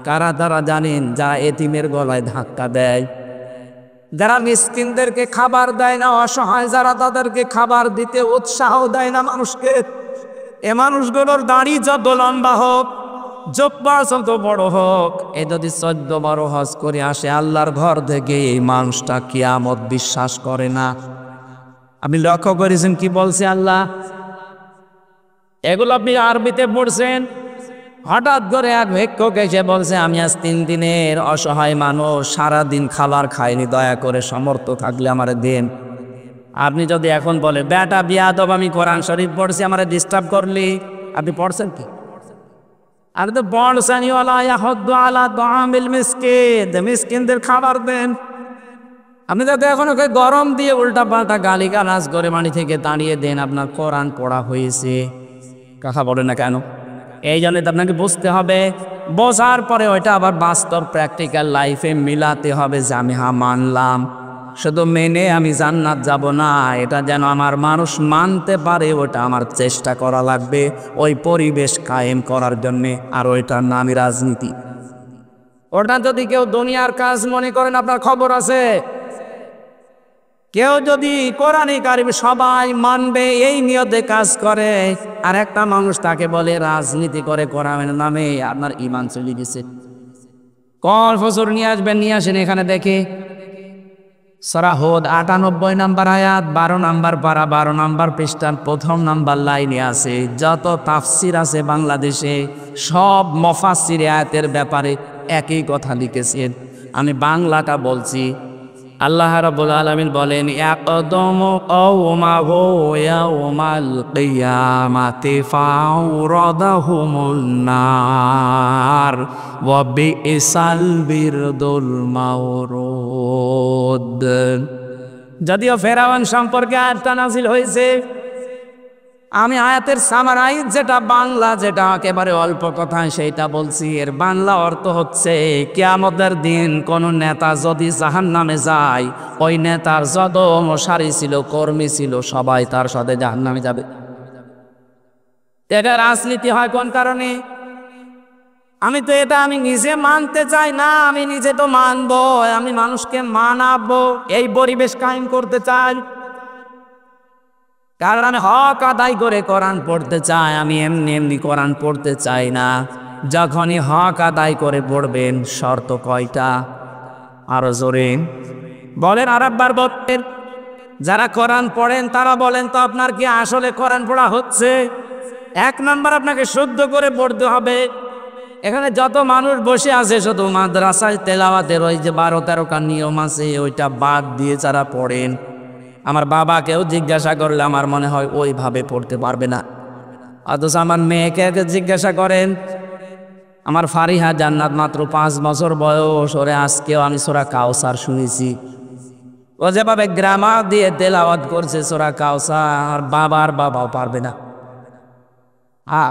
A: কারা তারা জানেন? যারা এতিমের গলায় ধাক্কা দেয়, যারা মিসকিনদেরকে খাবার দেয় না, অসহায় যারা, তাদেরকে খাবার দিতে উৎসাহ দেয় না মানুষকে। এ মানুষগুলোর দাড়ি যত লম্বা হোক, জব্বা যত বড় হোক, এ যদি 14 বড় হজ করে আসে আল্লাহর ঘর থেকে, এই মানুষটা কিয়ামত বিশ্বাস করে না। আপনি লক্ষ্য করেছেন কি বলছে আল্লাহ? এগুলো আপনি আরবিতে পড়ছেন। হঠাৎ করে এক ভিক্ষুক এসে বলছে, আমি আজ 3 দিনের অসহায় মানুষ, সারাদিন খাবার খাইনি, দয়া করে সমর্থ থাকলে আমারে দেন। আপনি যদি এখন বলে, বেটা বিয়াদব, আমি কোরআন শরীফ পড়ছি, আমারে ডিস্টার্ব করলি, আপনি পড়ছেন কি? আপনি তো পড়ছেন ওয়ালা ইয়াহুদ্দু আলা তাআমিল মিসকিন, মিসকিনদের খাবার দেন। আপনি যাতে এখন ওকে গরম দিয়ে উল্টা পাল্টা গালিগালাজ করে বাড়ি থেকে দাঁড়িয়ে দেন, আপনার কোরআন পড়া হয়েছে, কথা বলে না কেন? এই জন্য তো আপনাকে বুঝতে হবে, বোঝার পরে ওইটা আবার বাস্তব প্র্যাকটিক্যাল লাইফে মিলাতে হবে যে আমি মানলাম। শুধু মেনে আমি জান্নাত যাব না, এটা যেন আমার মানুষ মানতে পারে, ওটা আমার চেষ্টা করা লাগবে ওই পরিবেশ কায়েম করার জন্যে। আর ওইটার নামই রাজনীতি। ওটা যদি কেউ দুনিয়ার কাজ মনে করেন, আপনার খবর আছে। কেউ যদি কোরআনে কারিম সবাই মানবে এই নিয়তে কাজ করে, আর একটা মানুষ তাকে বলে রাজনীতি করে কোরআনের নামে, আপনার ঈমান চলে গেছে। কল ফসর নিয়ে আসবেন, নিয়ে আসেন এখানে দেখে। সূরা হুদ 98 নম্বর আয়াত, 12 নম্বর পারা, 12 নম্বর পৃষ্ঠার 1ম নাম্বার লাইনে আছে। যত তাফসির আছে বাংলাদেশে, সব মুফাসসির আয়াতের ব্যাপারে একই কথা লিখেছেন। আমি বাংলাটা বলছি। আল্লাহ রাব্বুল আলামিন বলেন, ইয়াকদমু কওমাহু ইয়াউমাল কিয়ামাতি ফাউরাদাহুমুন নার ওয়া বিইসাল বিরদুল মাওরুদ। যদিও ফেরাউন সম্পর্কে আয়াতটা নাযিল হয়েছে, আমি আয়াতের সামারাইজ যেটা বাংলা, যেটা একেবারে অল্প কথায় সেইটা বলছি। এর বাংলা অর্থ হচ্ছে, কিয়ামতের দিন কোন নেতা যদি জাহান্নামে যায়, ওই নেতার যত অনুসারী ছিল, কর্মী ছিল, সবাই তার সাথে জাহান্নামে যাবে। এটা রাজনীতি হয় কোন কারণে? আমি নিজে মানতে চাই না, আমি নিজে তো মানবো, আমি মানুষকে মানাবো, এই পরিবেশ কায়েম করতে চাই। কারণ আমি হক আদায় করে কোরআন পড়তে চাই, আমি এমনি এমনি কোরআন পড়তে চাই না। যখনই হক আদায় করে পড়বেন, শর্ত কয়টা? আরো জোরে বলেন, আরেকবার বলেন। যারা কোরআন পড়েন তারা বলেন তো, আপনার কি আসলে কোরআন পড়া হচ্ছে? 1 নাম্বার, আপনাকে শুদ্ধ করে পড়তে হবে। এখানে যত মানুষ বসে আছে, শুধু মাদ্রাসায় তেলাওয়াতের ওই যে 12-13টা নিয়ম আছে, ওইটা বাদ দিয়ে যারা পড়েন, আমার বাবাকেও জিজ্ঞাসা করলে আমার মনে হয় ওইভাবে পড়তে পারবে না। অথচ আমার মেয়েকে জিজ্ঞাসা করেন, আমার ফারিহা জান্নাত মাত্র 5 বছর বয়স, ওরে আজকেও আমি সূরা কাউসার শুনেছি। ও যেভাবে গ্রামার দিয়ে তেলাওয়াত করছে সূরা কাউসার, বাবার বাবাও পারবে না।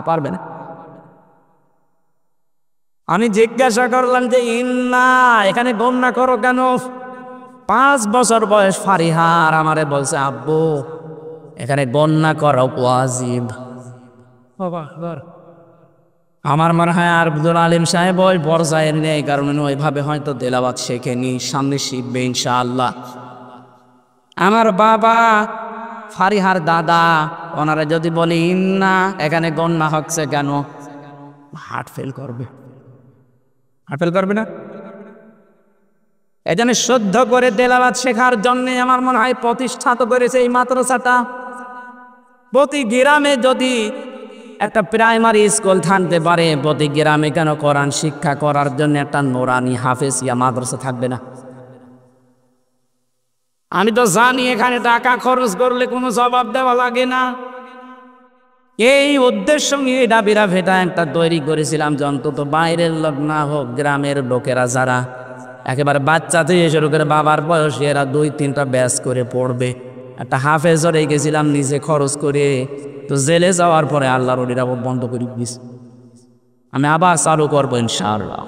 A: পারবে না। আমি জিজ্ঞাসা করলাম যে ইন্না এখানে গণনা করো কেন? 5 বছর বয়স ফারিহার আমারে বলছে, আব্বু এখানে গণনা করা ওয়াজিব। আমার মনে হয় আব্দুল আলিম সাহেব ওই পর্যায়ের নেই, কারণ ওইভাবে হয়তো তেলাওয়াত শেখেনি, সামনে শিখবে ইনশাআল্লাহ। আমার বাবা ফারিহার দাদা, ওনারা যদি বলি ইন্না এখানে গণনা হচ্ছে কেন, হার্ট ফেল করবে। হার্ট ফেল করবে না? এই জন্য শুদ্ধ করে তেলাওয়াত শেখার জন্য আমার মনে হয় প্রতিষ্ঠা করেছে এই মাদ্রাসাটা। প্রতি গ্রামে যদি একটা প্রাইমারি স্কুল থাকতে পারে, প্রতি গ্রামে কেন কোরআন শিক্ষা করার জন্য একটা নুরানি হাফেজিয়া মাদ্রাসা থাকবে না? আমি তো জানি এখানে টাকা খরচ করলে কোনো জবাব দেওয়া লাগে না। এই উদ্দেশ্য নিয়ে ডাবিরা ভেটা একটা তৈরি করেছিলাম যে অন্তত বাইরের লোক না হোক, গ্রামের লোকেরা যারা একেবারে বাচ্চা থেকে শুরু করে বাবার বয়সী এরা 2-3টা ব্যাচ করে পড়বে। একটা হাফেজও রেখেছিলাম নিজে খরচ করে। তো জেলে যাওয়ার পরে আল্লাহর ওলিরা বন্ধ করে দিয়েছে। আমি আবার চালু করবো ইনশাআল্লাহ।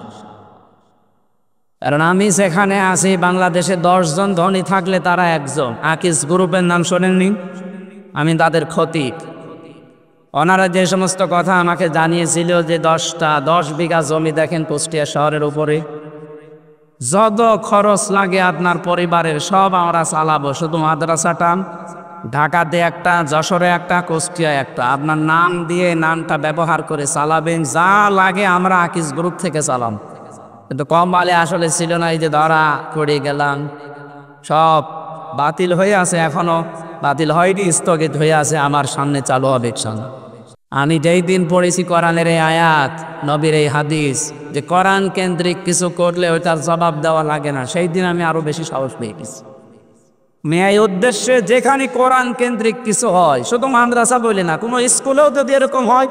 A: কারণ আমি সেখানে আছি, বাংলাদেশে 10 জন ধনী থাকলে তারা একজন। আকিস গ্রুপের নাম শোনেননি? আমি তাদের খতিব। ওনারা যে সমস্ত কথা আমাকে জানিয়েছিল যে 10 বিঘা জমি দেখেন কুষ্টিয়া শহরের উপরে, যত খরচ লাগে আপনার পরিবারের সব আমরা চালাবো, শুধু মাদ্রাসাটা ঢাকাতে একটা, যশোরে একটা, কুষ্টিয়ায় একটা, আপনার নাম দিয়ে নামটা ব্যবহার করে চালাবেন, যা লাগে আমরা আকিস গ্রুপ থেকে চালাম। কিন্তু কম বালে আসলে ছিল না, এই যে ধরা পড়ে গেলাম, সব বাতিল হয়ে আছে, এখনো বাতিল হয়নি, স্থগিত হয়ে আছে, আমার সামনে চালু হবে ইনশাআল্লাহ। আমি যেই দিন পড়েছি কোরআনের এই আয়াত, নবীর এই হাদিস, যে কোরআন কেন্দ্রিক কিছু করলে ওইটার জবাব দেওয়া লাগে না, সেই দিন আমি আরো বেশি সাহস পেয়ে গেছি। এই উদ্দেশ্যে যেখানে কোরআন কেন্দ্রিক কিছু হয়, শুধু মাদ্রাসা বলে না, কোনো স্কুলেও যদি এরকম হয়,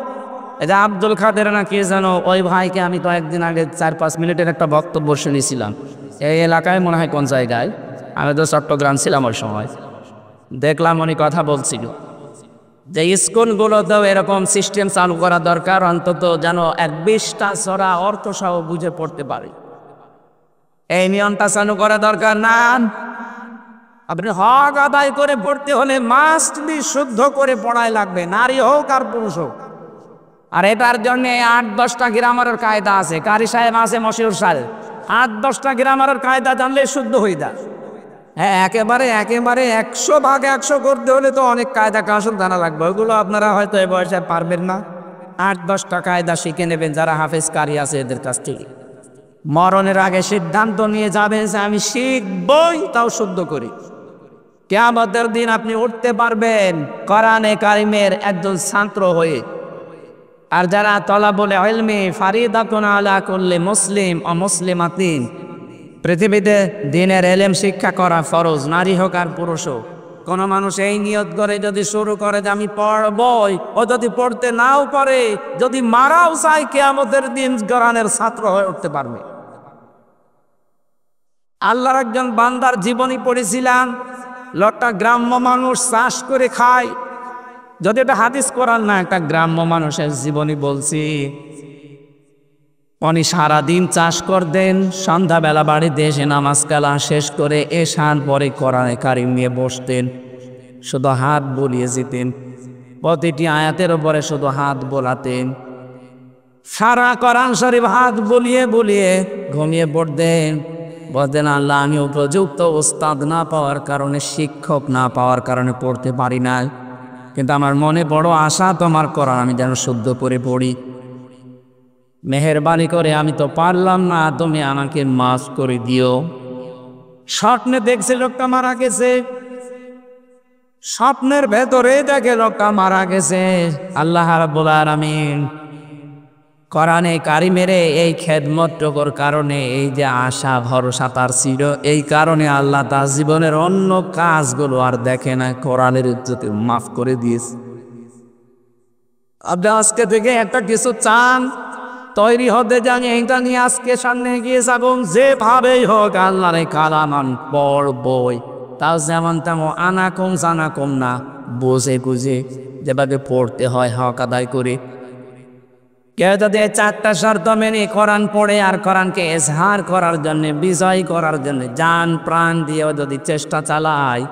A: এই যে আব্দুল খাদের না কে জানো, ওই ভাইকে আমি তো একদিন আগে 4-5 মিনিটের একটা বক্তব্য শুনেছিলাম এই এলাকায়, মনে হয় কোন জায়গায়, আমি তো চট্টগ্রাম ছিলাম ওই সময়, দেখলাম উনি কথা বলছিল যে স্কুলগুলোতেও এরকম সিস্টেম চালু করা দরকার, অন্তত যেন 20টা সূরা অর্থ সহ বুঝে পড়তে পারে, এই নিয়মটা চালু করা দরকার। না, আপনি হক আদায় করে পড়তে হলে মাস্ট বি শুদ্ধ করে পড়াই লাগবে, নারী হোক আর পুরুষ হোক। আর এটার জন্য 8-10টা গ্রামারের কায়দা আছে, কারি সাহেব আছে মশিউর সাহেব, 8-10টা গ্রামারের কায়দা জানলে শুদ্ধ হয়ে যায়। হ্যাঁ, একেবারে 100% করতে হলে তো অনেক কায়দা কাউশল জানা লাগবে, ওগুলো আপনারা হয়তো এই বয়সে পারবেন না। 8-10টা কায়দা শিখে নেবেন যারা হাফেজ কারি আছে এদের কাছ থেকে। মরণের আগে সিদ্ধান্ত নিয়ে যাবেন যে আমি শিখবই, তাও শুদ্ধ করি। কিয়ামতের দিন আপনি উঠতে পারবেন কোরআনে কারিমের একজন ছাত্র হয়ে। আর যারা তলাবুল ইলমি ফারিদাতুন আলা কুল্লি মুসলিম ও মুসলিমাতিন, পৃথিবীতে দ্বীনের ইলম শিক্ষা করা ফরজ, নারী হোক আর পুরুষ হোক। কোনো মানুষ এই নিয়ত করে যদি শুরু করে যে আমি পড়বই, ও যদি পড়তে নাও পারে, যদি মারাও চায়, কিয়ামতের দিন কোরআনের ছাত্র হয়ে উঠতে পারবে। আল্লাহর একজন বান্দার জীবনী পড়েছিলাম, লোকটা গ্রাম্য মানুষ, চাষ করে খায়, যদি এটা হাদিস কোরআন না, একটা গ্রাম্য মানুষের জীবনী বলছি। উনি সারাদিন চাষ করতেন, সন্ধ্যাবেলা বাড়িতে এসে নামাজ কালা শেষ করে এশার পরে কোরআনে কারিম নিয়ে বসতেন, শুধু হাত বুলিয়ে যেতেন, প্রতিটি আয়াতের উপরে শুধু হাত বোলাতেন, সারা কোরআন শরীফ হাত বুলিয়ে বুলিয়ে ঘুমিয়ে পড়তেন। বলতেন আল্লাহ, আমি উপযুক্ত ওস্তাদ না পাওয়ার কারণে, শিক্ষক না পাওয়ার কারণে পড়তে পারি না, কিন্তু আমার মনে বড় আশা তোমার কোরআন আমি যেন শুদ্ধ করে পড়ি। মেহেরবানি করে আমি তো পারলাম না, তুমি আমাকে মাফ করে দিও। স্বপ্নে দেখছে লোকটা মারা গেছে, স্বপ্নের ভেতরে দেখে লোকটা মারা গেছে। আল্লাহ রাব্বুল আলামিন কোরআনে কারিমের এই খেদমতটুকুর কারণে, এই যে আশা ভরসা তার ছিল, এই কারণে আল্লাহ তার জীবনের অন্য কাজগুলো আর দেখে না, কোরআনের ইজ্জতে মাফ করে দিয়েছে। আপনি আজকে থেকে একটা কিছু চান, তৈরি হতে যান, এইটা নিয়ে আজকে সামনে এগিয়ে যাবেন, যেভাবেই হোক আল্লাহর কালাম পড়বই, তাও যেমন তেমন আনাকম জানাকম না, বুঝে বুঝে যেভাবে পড়তে হয় হক আদায় করে। কেউ যদি 4টা শর্ত মেনে কোরআন পড়ে আর কোরআনকে এজহার করার জন্য, বিজয় করার জন্য জান প্রাণ দিয়েও যদি চেষ্টা চালায়,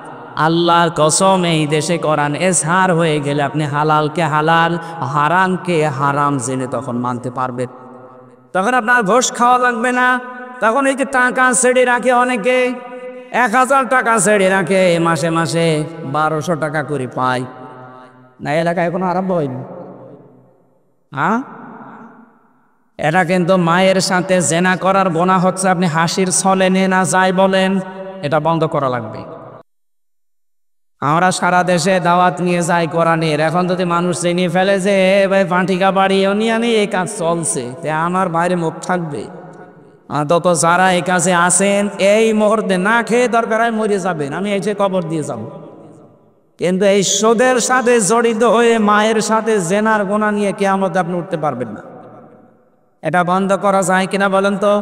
A: আল্লাহর কসম এই দেশে কোরআন এজহার হয়ে গেলে আপনি হালালকে হালাল, হারামকে হারাম জেনে তখন মানতে পারবেন। তখন আপনার ঘোষ খাওয়া লাগবে না। তখন এই যে টাকা ছেড়ে রাখে অনেকে, 1000 টাকা ছেড়ে রাখে, মাসে মাসে 1200 টাকা করে পায় না। এলাকায় এখনো আরম্ভ হয়নি। হ্যাঁ, এটা কিন্তু মায়ের সাথে জেনা করার গোনা হচ্ছে, আপনি হাসির ছলে নিয়ে না যাই বলেন, এটা বন্ধ করা লাগবে। আমরা সারা দেশে দাওয়াত নিয়ে যাই কোরআনের, এখন যদি মানুষ চিনিয়ে ফেলে যে ভাই পাঁঠিকা বাড়ি নিয়ে এই কাজ চলছে, তে আমার বাইরে মুখ থাকবে? অন্তত যারা এই কাছে আসেন এই মুহূর্তে না খেয়ে দরকার হয় মরে যাবেন, আমি এসে কবর দিয়ে যাব। কিন্তু এই সুদের সাথে জড়িত হয়ে মায়ের সাথে জেনার গোনা নিয়ে কিয়ামতে আপনি উঠতে পারবেন না। এটা বন্ধ করা যায় কিনা বলেন তো?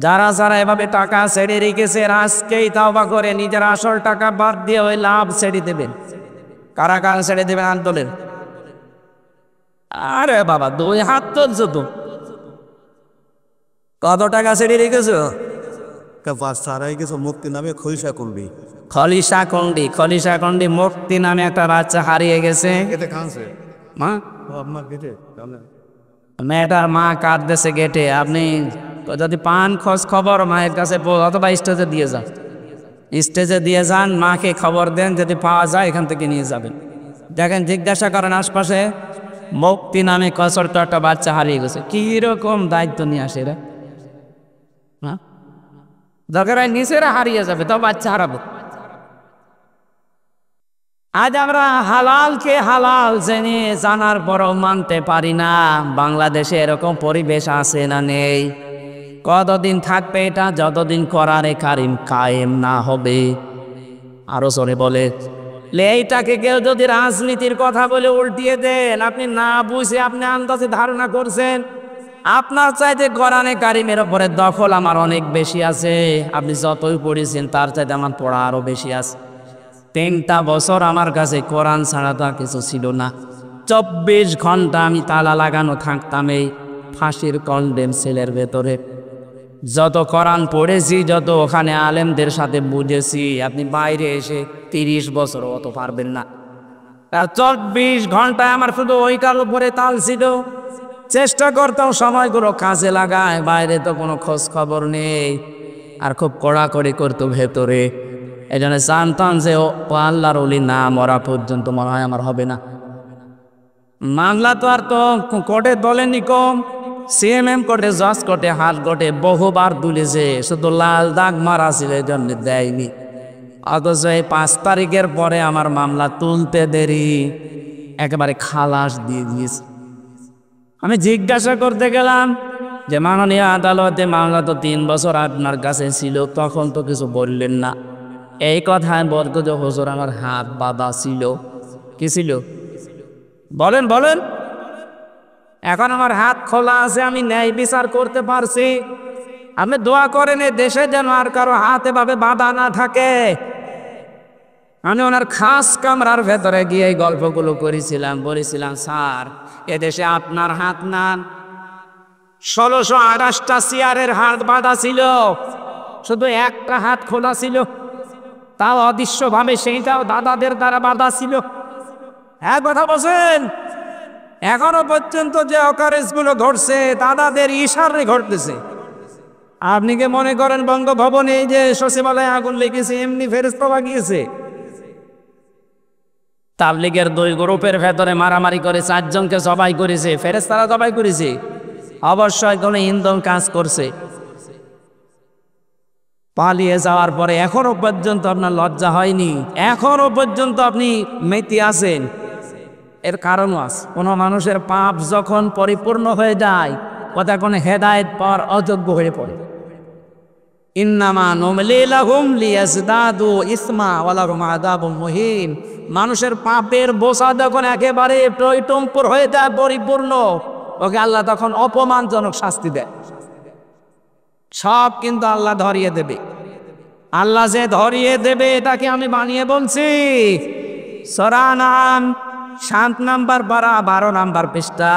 A: যারা যারা এভাবে টাকা ছেড়ে রেখেছে আজকেই তাওবা করে নিজের আসল টাকা বাদ দিয়ে ওই লাভ ছেড়ে দেবেন। কারা কারা ছেড়ে দেবেন আন্দোলন? আরে বাবা 2 হাত তুলছো তো, কত টাকা ছেড়ে রেখেছো?
B: সারাই কিছু মুক্তি নামে খলিশা করবি
A: খলিশা কন্ডি মুক্তি নামে একটা বাচ্চা হারিয়ে গেছে।
B: এতে খানছে
A: মা
B: আপনার গেটে
A: মেয়েটার মা কাঁদতেছে গেটে। আপনি যদি পান খোঁজ খবর মায়ের কাছে অথবা স্টেজে দিয়ে যান, স্টেজে দিয়ে যান, মাকে খবর দেন, যদি পাওয়া যায় এখান থেকে নিয়ে যাবেন। দেখেন জিজ্ঞাসা করেন আশপাশে, মুক্তি নামে কসর তো একটা বাচ্চা হারিয়ে গেছে। কিরকম দায়িত্ব নিয়ে আসে এরা? হ্যাঁ, দরকার হয় নিচেরা হারিয়ে যাবে, তো বাচ্চা হারাবো। আজ আমরা হালালকে হালাল জেনে জানার পরও মানতে পারি না। বাংলাদেশে এরকম পরিবেশ আছে না নেই? কতদিন থাকবে এটা? যতদিন কোরআনে কারিম কায়েম না হবে। আরো জোরে বলে, এইটাকে কেউ যদি রাজনীতির কথা বলে উল্টিয়ে দেন, আপনি না বুঝে আপনি আন্দাজে ধারণা করছেন আপনার চাইতে কোরআনে কারিমের উপরে দখল আমার অনেক বেশি আছে। আপনি যতই পড়েছেন তার চাইতে আমার পড়া আরো বেশি আছে। 3টা বছর আমার কাছে কোরআন ছাড়া তো আর কিছু ছিল না। 24 ঘন্টা আমি তালা লাগানো থাকতাম এই ফাঁসির কন্ডেম সেলের ভেতরে। যত কোরআন পড়েছি, যত ওখানে আলেমদের সাথে বুঝেছি, আপনি বাইরে এসে 30 বছরও অত পারবেন না। আর 24 ঘন্টায় আমার শুধু ওইটার উপরে তাল ছিল। চেষ্টা করতাম সময়গুলো কাজে লাগায়, বাইরে তো কোনো খোঁজ খবর নেই। আর খুব কড়াকড়ি করতো ভেতরে। এই জন্য জানতাম যে ও আল্লাহর ওলি না মরা পর্যন্ত মনে হয় আমার হবে না। মামলা তো আর তো কোর্টে বলেনি কম, সিএমএম কোর্টে, জজ কোর্টে, হাত কোর্টে বহুবার তুলেছে, শুধু লাল দাগ মারা ছিল এই জন্য দেয়নি। অথচ এই 5 তারিখের পরে আমার মামলা তুলতে দেরি, একেবারে খালাস দিয়ে দিয়েছে। আমি জিজ্ঞাসা করতে গেলাম যে মাননীয় আদালতে মামলা তো 3 বছর আপনার কাছে ছিল, তখন তো কিছু বললেন না। এই কথায় বলতো যে হুজুর আমার হাত বাঁধা ছিল। কি ছিল বলেন বলেন? এখন আমার হাত খোলা আছে, আমি ন্যায় বিচার করতে পারছি। আপনি দোয়া করেন এ দেশে যেন আর কারো হাত এভাবে বাঁধা না থাকে। আমি ওনার খাস কামরার ভেতরে গিয়ে এই গল্পগুলো করেছিলাম, বলেছিলাম স্যার এদেশে আপনার হাত না 1628টা চেয়ারের হাত বাঁধা ছিল, শুধু একটা হাত খোলা ছিল, তাও অদৃশ্যভাবে, সেইটাও দাদাদের দ্বারা বাঁধা ছিল। এক কথা বলছেন, এখনো পর্যন্ত যে অকারেজগুলো ঘটছে দাদাদের ইশারে ঘটতেছে। আপনি কি মনে করেন বঙ্গভবনে যে সচিবালয়ে আগুন লেগেছে এমনি ফেরেশতা গিয়েছে? তাবলীগের 2 গ্রুপের ভেতরে মারামারি করে 4 জনকে জবাই করেছে, ফেরেশতারা জবাই করেছে? অবশ্যই কোনো ইন্ধন কাজ করছে। পালিয়ে যাওয়ার পরে এখনো পর্যন্ত আপনার লজ্জা হয়নি? এখনো পর্যন্ত আপনি মেতে আছেন? এর কারণও আছে। কোনো মানুষের পাপ যখন পরিপূর্ণ হয়ে যায়, কথা কোনো হেদায়েত পাওয়ার অযোগ্য হয়ে পড়ে। ইন্নামা নুমলি লাহুম লিয়াজদাদু ইসমা ওয়া লাহুম আযাবুম মুহিন। মানুষের পাপের বোঝা যখন একেবারে টইটম্পুর হয়ে যায়, পরিপূর্ণ, ওকে আল্লাহ তখন অপমানজনক শাস্তি দেয়। সব কিন্তু আল্লাহ ধরিয়ে দেবে। আল্লাহ যে ধরিয়ে দেবে এটাকে আমি বানিয়ে বলছি? সূরা নাম 7 নাম্বার পারা 12 নাম্বার পৃষ্ঠা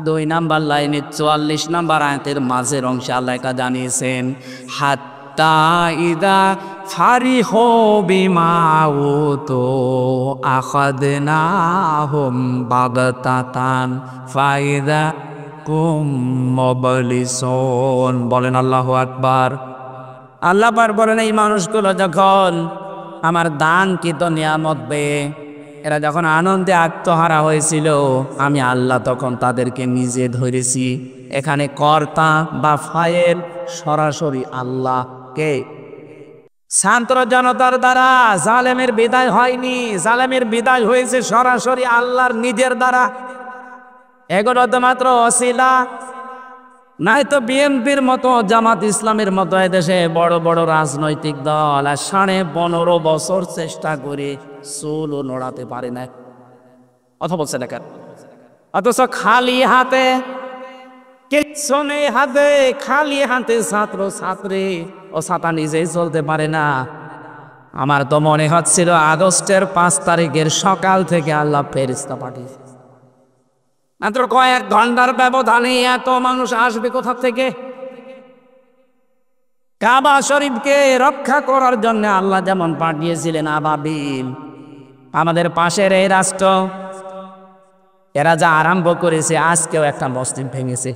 A: 2 নাম্বার লাইনে 44 নাম্বার আয়াতের মাঝের অংশে আল্লাহ কা জানিয়েছেন, হাত্তা ইদা ফারিহু বিমা উতু আখাদনাহুম বাগতাতান ফাইদা কুম মুবলিসুন। বলেন আল্লাহু আকবার। আল্লাহ পাক বলেন এই মানুষগুলো যখন আমার দানকৃত নিয়ামত পেয়ে এরা যখন আনন্দে আত্মহারা হয়েছিল, আমি আল্লাহ তখন তাদেরকে নিজে ধরেছি। এখানে কর্তা বা ফাইল সরাসরি আল্লাহ। কে? ছাত্র জনতার দ্বারা জালেমের বিদায় হয়নি, জালেমের বিদায় হয়েছে সরাসরি আল্লাহর নিজের দ্বারা। এগুলো তো মাত্র ওসিলা। নাই তো বিএনপির মতো জামাত ইসলামের মতো এদেশে বড় বড় রাজনৈতিক দল আর 15.5 বছর চেষ্টা করে চুলও নড়াতে পারে না। কথা বলছে দেখেন, অথচ খালি হাতে, কিচ্ছু নেই হাতে, খালি হাতে ছাত্র ছাত্রী ও ছাতা নিজেই চলতে পারে না। আমার তো মনে হচ্ছিল আগস্টের 5 তারিখের সকাল থেকে আল্লাহ ফেরেশতা পাঠিয়েছে। মাত্র কয়েক ঘন্টার ব্যবধানে এত মানুষ আসবে কোথা থেকে? কাবা শরীফকে রক্ষা করার জন্য আল্লাহ যেমন পাঠিয়েছিলেন আবাবিল, আমাদের পাশের এই রাষ্ট্র এরা যা আরম্ভ করেছে আজকেও একটা মসজিদ ভেঙেছে।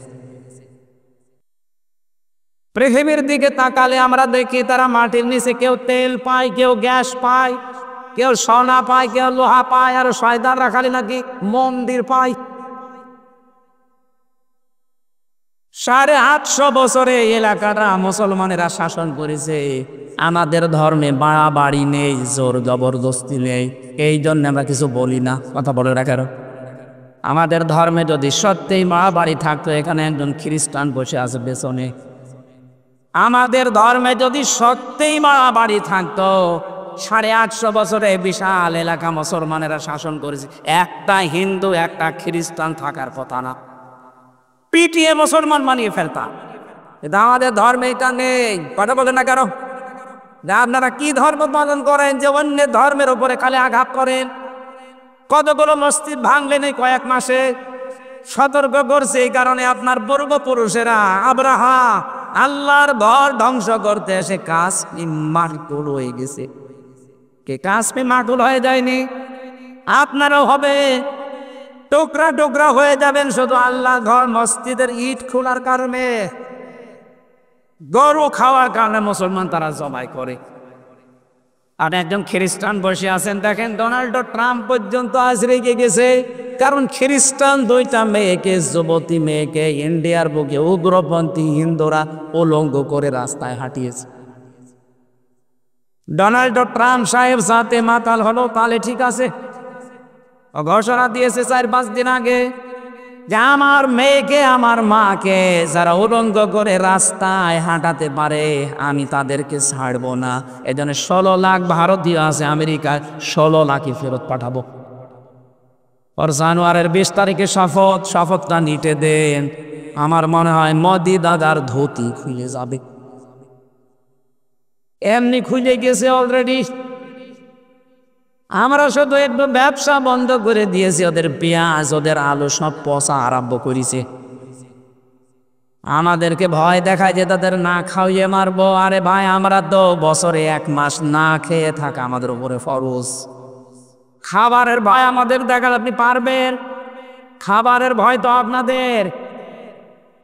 A: পৃথিবীর দিকে তাকালে আমরা দেখি তারা মাটির নিচে কেউ তেল পায়, কেউ গ্যাস পায়, কেউ সোনা পায়, কেউ লোহা পায়, আর শয়তানরা খালি নাকি মন্দির পায়। 850 বছরে এলাকাটা মুসলমানেরা শাসন করেছে। আমাদের ধর্মে বাড়াবাড়ি নেই, জোর জবরদস্তি নেই, এই জন্য আমরা কিছু বলি না। কথা বলে রাখার, আমাদের ধর্মে যদি সত্যিই বাড়াবাড়ি থাকতো এখানে একজন খ্রিস্টান বসে আছে পেছনে। আমাদের ধর্মে যদি সত্যিই বাড়াবাড়ি থাকতো 850 বছরে বিশাল এলাকা মুসলমানেরা শাসন করেছে, একটা হিন্দু একটা খ্রিস্টান থাকার কথা না, পিটিয়ে মুসলমান বানিয়ে ফেলতাম। কিন্তু আমাদের ধর্মে এটা নেই। কথা বলে না কারো, আপনারা কি ধর্ম পালন করেন যে অন্য ধর্মের উপরে খালি আঘাত করেন? কতগুলো মসজিদ ভাঙলেন এই কয়েক মাসে। সতর্ক করছে এই কারণে আপনার পূর্বপুরুষেরা আব্রাহা আল্লাহর ঘর ধ্বংস করতে এসে কাশ্মীর মাটুল হয়ে গেছে। কে কাশ্মীর মাটুল হয়ে যায়নি? আপনারও হবে, টুকরা টুকরা হয়ে যাবেন শুধু আল্লাহ ঘর মসজিদের ইট খোলার কারণে, গরু খাওয়ার কারণে মুসলমান তারা জবাই করে। আর একজন খ্রিস্টান বসে আছেন, দেখেন ডোনাল্ড ট্রাম্প পর্যন্ত আজ রেগে গেছে, কারণ খ্রিস্টান 2টা মেয়েকে, যুবতী মেয়েকে ইন্ডিয়ার বুকে উগ্রপন্থী হিন্দুরা উলঙ্গ করে রাস্তায় হাঁটিয়েছে। ডোনাল্ড ট্রাম্প সাহেব সাথে মাতাল হলো, তাহলে ঠিক আছে। ঘোষণা দিয়েছে 4-5 দিন আগে যে আমার মেয়েকে, আমার মাকে যারা উলঙ্গ করে রাস্তায় হাঁটাতে পারে আমি তাদেরকে ছাড়বো না। এজন্য 16 লাখ ভারতীয় আছে আমেরিকায়, 16 লাখই ফেরত পাঠাবো। ওর জানুয়ারির 20 তারিখে শপথটা নিতে দেন। আমার মনে হয় মোদি দাদার ধুতি খুলে যাবে, এমনি খুলে গেছে অলরেডি। আমরা শুধু একটু ব্যবসা বন্ধ করে দিয়েছি, ওদের পেঁয়াজ, ওদের আলু সব পচা আরম্ভ করেছে। আমাদেরকে ভয় দেখায় যে তাদের না খাওয়িয়ে মারবো। আরে ভাই, আমরা তো বছরে 1 মাস না খেয়ে থাকা আমাদের উপরে ফরজ। খাবারের ভয় আমাদের দেখালে আপনি পারবেন? খাবারের ভয় তো আপনাদের।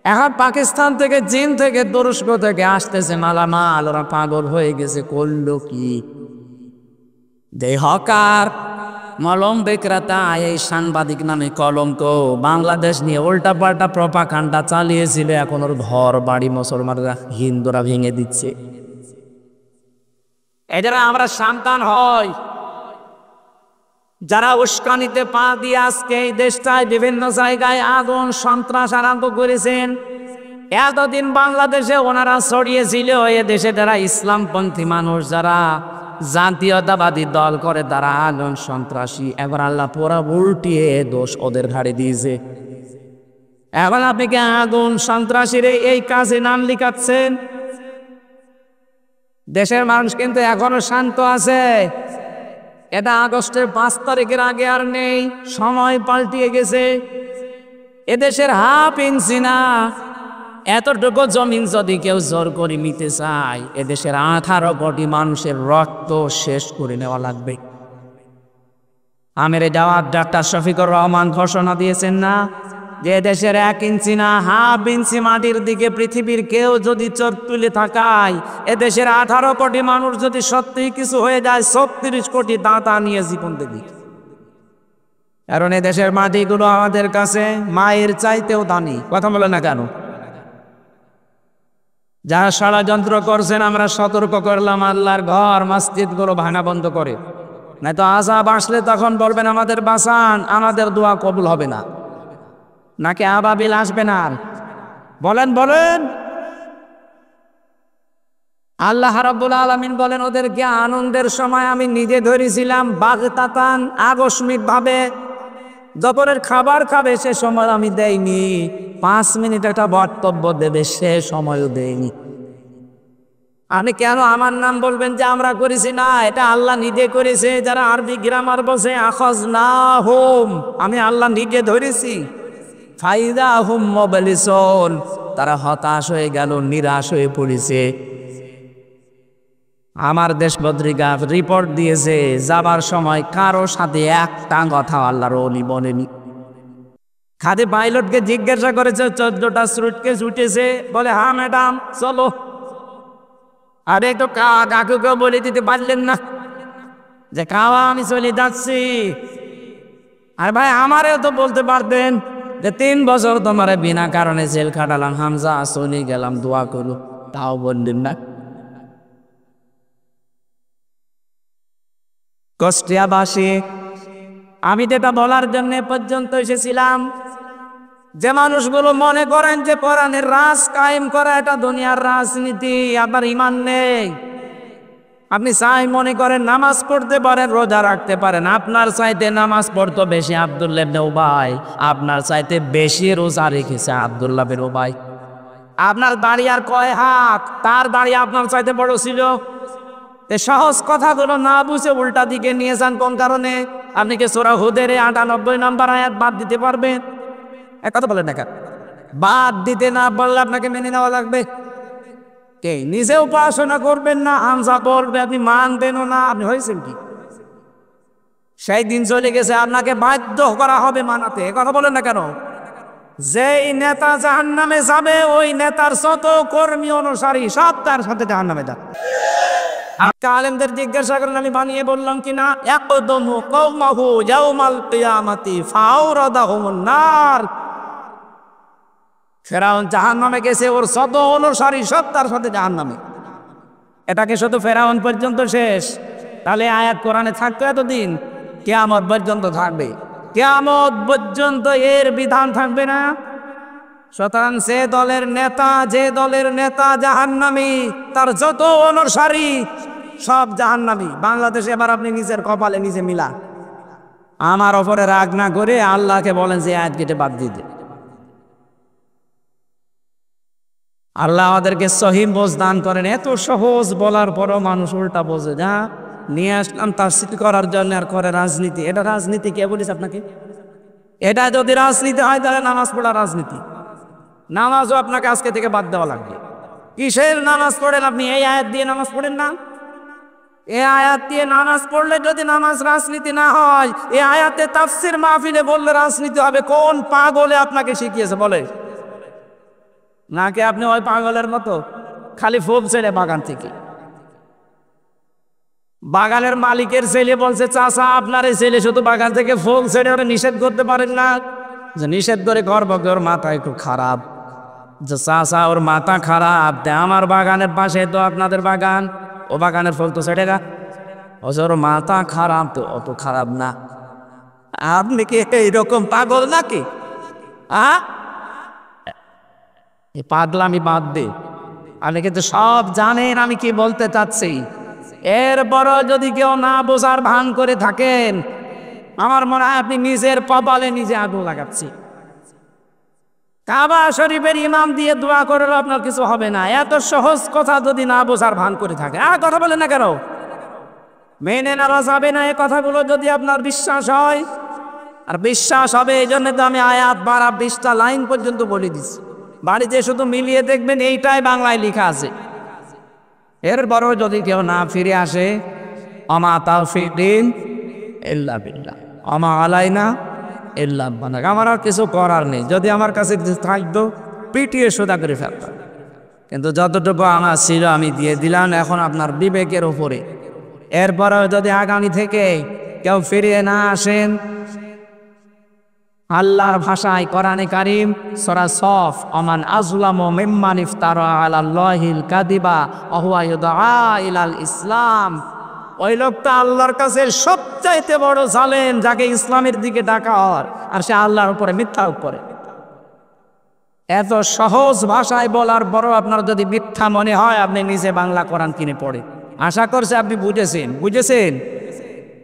A: এখন পাকিস্তান থেকে, চীন থেকে, তুরস্ক থেকে আসতেছে মালামাল, ওরা পাগল হয়ে গেছে। করলো কি? হকার মলম বিক্রেতা, এই সাংবাদিক নামে কলঙ্ক বাংলাদেশ নিয়ে উল্টাপাল্টা প্রপাগান্ডা চালিয়েছিল। এখন ওর ঘর বাড়ি মুসলমানরা, হিন্দুরা ভেঙে দিচ্ছে। এরা আমরা সন্তান হয় যারা উস্কানিতে পা দিয়ে আজকে এই দেশটায় বিভিন্ন জায়গায় আগুন সন্ত্রাস আরম্ভ করেছেন। এতদিন বাংলাদেশে ওনারা ছড়িয়েছিল এ দেশে যারা ইসলামপন্থী মানুষ, যারা জাতীয়তাবাদী দল করে, তারা আগুন সন্ত্রাসী। এবার আল্লাহ পুরা উল্টিয়ে দোষ ওদের ঘাড়ে দিয়েছে। এখন আপনি কি আগুন সন্ত্রাসীর এই কাজে নাম লিখাচ্ছেন? দেশের মানুষ কিন্তু এখনো শান্ত আছে। এটা আগস্টের 5 তারিখের আগে আর নেই, সময় পাল্টিয়ে গেছে। এদেশের হাফ ইঞ্চি না, এতটুকু জমিন যদি কেউ জোর করে নিতে চায়, এদেশের 18 কোটি মানুষের রক্ত শেষ করে নেওয়া লাগবে। আমির জাওয়াদ ডাক্তার শফিকুর রহমান ঘোষণা দিয়েছেন না যে দেশের 1 ইঞ্চি না, হাফ ইঞ্চি মাটির দিকে পৃথিবীর কেউ যদি চোখ তুলে থাকায়, এদেশের 18 কোটি মানুষ যদি সত্যিই কিছু হয়ে যায়, 36 কোটি দাঁতা নিয়ে জীবন দেবে। কারণ এদেশের মাটিগুলো আমাদের কাছে মায়ের চাইতেও দামি। কথা বলে না কেন? যারা ষড়যন্ত্র করছেন আমরা সতর্ক করলাম, আল্লাহর ঘর মসজিদগুলো ভাঙা বন্ধ করে, নয়তো আযাব আসলে তখন বলবেন আমাদের বাঁচান, আমাদের দোয়া কবুল হবে না। নাকি আবাবিল আসবে না? বলেন বলেন। আল্লাহ রাব্বুল আলামিন বলেন, ওদেরকে আনন্দের সময় আমি নিজে ধরেছিলাম বাগতাতান, আকস্মিক ভাবে। দুপুরের খাবার খাবে সে সময় আমি দেইনি, 5 মিনিট একটা বক্তব্য দেবে সে সময়ও দেইনি। আপনি কেন আমার নাম বলবেন যে আমরা করেছি? না, এটা আল্লাহ নিজে করেছে। যারা আরবি গ্রামার বসে আখাযনাহুম, আমি আল্লাহ নিজে ধরেছি। ফাইদা হুম মুবলিসুন, তারা হতাশ হয়ে গেল, নিরাশ হয়ে পড়েছে। আমার দেশ পত্রিকা রিপোর্ট দিয়েছে যাবার সময় কারো সাথে একটা কথা আল্লাহর ওলি বলেনি। খাদি পাইলটকে জিজ্ঞাসা করেছে 14টা সুটকেস উঠেছে, বলে হ্যাঁ ম্যাডাম চলো। আরে তো কাকুকে বলে দিতে পারলেন না যে কাওয়া আমি চলে যাচ্ছি? আর ভাই আমারেও তো বলতে পারতেন যে 3 বছর তোমার বিনা কারণে জেল খাটালাম, হামজা চলে গেলাম, দোয়া করো, তাও বললেন না। কুষ্টিয়াবাসী, আমি যেটা বলার জন্য পর্যন্ত এসেছিলাম, যে মানুষগুলো মনে করেন যে কোরআনের রাজ কায়েম করা এটা দুনিয়ার রাজনীতি, আপনার ঈমান নেই। আপনি চাই মনে করেন নামাজ পড়তে পারেন, রোজা রাখতে পারেন, আপনার চাইতে নামাজ পড়তো বেশি আব্দুল্লাহ ইবনে উবাই, আপনার চাইতে বেশি রোজা রেখেছে আব্দুল্লাহ বিন উবাই। আপনার দাড়ি আর কয় হাত, তার দাড়ি আপনার চাইতে বড় ছিল। সহজ কথাগুলো না বুঝে উল্টা দিকে নিয়ে যান কোন কারণে? আপনি কি সূরা হুদের 98 নম্বর আয়াত বাদ দিতে পারবেন? এক কথা বলেন না কেন? বাদ দিতে না পারলে আপনাকে মেনে নেওয়া লাগবে। কে নিজে উপাসনা করবেন না, হামজা বলবে, আপনি মানবেনও না, আপনি হয়েছেন কি? সেই দিন চলে গেছে, আপনাকে বাধ্য করা হবে মানাতে। কথা বলেন না কেন? যেই নেতা জাহান্নামে যাবে ওই নেতার যত কর্মী অনুসারী সব তার সাথে জাহান্নামে যাবে। আলেমদের জিজ্ঞাসা করেন আমি বানিয়ে বললাম কিনা? ইয়াকদুমু কওমাহু ইয়াউমাল কিয়ামাতি ফাওরাদাহুমুন নার। ফেরাউন জাহান্নামে গেছে, ওর যত অনুসারী সব তার সাথে জাহান্নামে। এটাকে শুধু ফেরাউন পর্যন্ত শেষ? তাহলে আয়াত কোরআনে থাকতো এতদিন? কিয়ামত পর্যন্ত থাকবে। কিয়ামত পর্যন্ত এর বিধান থাকবে না। সুতরাং যে দলের নেতা জাহান্নামী, তার যত অনুসারী সব জাহান্নামী। বাংলাদেশে এবার আপনি নিজের কপালে নিজে মিলা। আমার ওপরে রাগ না করে আল্লাহকে বলেন যে আয়াত কেটে বাদ দিতে। আল্লাহ আমাদেরকে সহিহ বোঝ দান করেন। এত সহজ বলার পরও মানুষ উল্টা বোঝে। যা নিয়ে আসলাম তাফসীর করার জন্য আর করে রাজনীতি। এটা রাজনীতি কে বলিস আপনাকে? এটা যদি রাজনীতি হয় তাহলে নামাজ পড়া রাজনীতি। নামাজও আপনাকে আজকে থেকে বাদ দেওয়া লাগবে। কিসের নামাজ পড়েন আপনি? এই আয়াত দিয়ে নামাজ পড়েন না? এই আয়াত দিয়ে নামাজ পড়লে যদি নামাজ রাজনীতি না হয়, এই আয়াতে তাফসীর মাহফিলে বললে রাজনীতি হবে। কোন পাগলে আপনাকে শিখিয়েছে বলে? নাকি আপনি ওই পাগলের মতো খালি ফুল ছেলে বাগান থেকে? বাগানের মালিকের ছেলে বলছে চাচা আপনার এই ছেলে শুধু বাগান থেকে ফুল ছেড়ে ওরা নিষেধ করতে পারেন না? যে নিষেধ করে করবো, ওর মাথা একটু খারাপ। যে চাচা ওর মাথা খারাপ, আমার বাগানের পাশে তো আপনাদের বাগান, ও বাগানের ফুল তো ছেড়ে গা, ওর মাথা খারাপ। তো অত খারাপ না। আপনি কি এইরকম পাগল নাকি? পাগলামি বাদ দে। আপনি কিন্তু সব জানেন আমি কি বলতে চাচ্ছি। এরপরও যদি কেউ না বোঝার ভান করে থাকেন, আমার মনে হয় আপনি নিজের কপালে নিজে আগুন লাগাচ্ছি। কাবা শরীফের ইমাম দিয়ে দোয়া করলে আপনার কিছু হবে না। এত সহজ কথা যদি না বোঝার ভান করে থাকে, কথা বলেন না কেন? মেনে নেওয়া যাবে না। এই কথাগুলো যদি আপনার বিশ্বাস হয়, আর বিশ্বাস হবে এই জন্য তো আমি আয়াত 20টা লাইন পর্যন্ত বলে দিচ্ছি। বাড়িতে শুধু মিলিয়ে দেখবেন এইটাই বাংলায় লেখা আছে। এরপরও যদি কেউ না ফিরে আসে, আমা তাওফীক ইল্লা বিল্লাহ, আমা আলাইনা ইল্লা বালাগ। আমার আর কিছু করার নেই। যদি আমার কাছে থাকতো পিটিয়ে সোজা করে ফেলতাম, কিন্তু যতটুকু আমার ছিল আমি দিয়ে দিলাম। এখন আপনার বিবেকের উপরে। এরপরেও যদি আগামী থেকে কেউ ফিরিয়ে না আসেন, আল্লাহর ভাষায় কোরআনে কারীম সূরা সফ, আমান আযলামু মিম্মান ইফতারা আলাল্লাহিল কাযিবা ওয়া হুয়া ইউদআ ইলাল ইসলাম। ওই লোকটা আল্লাহর কাছে সবচাইতে বড় জালেম, যাকে ইসলামের দিকে ডাকা হয় আর সে আল্লাহর উপরে মিথ্যা করে। এত সহজ ভাষায় বলার পরও আপনার যদি মিথ্যা মনে হয়, আপনি নিজে বাংলা কোরআন কিনে পড়ে। আশা করছে আপনি বুঝেছেন।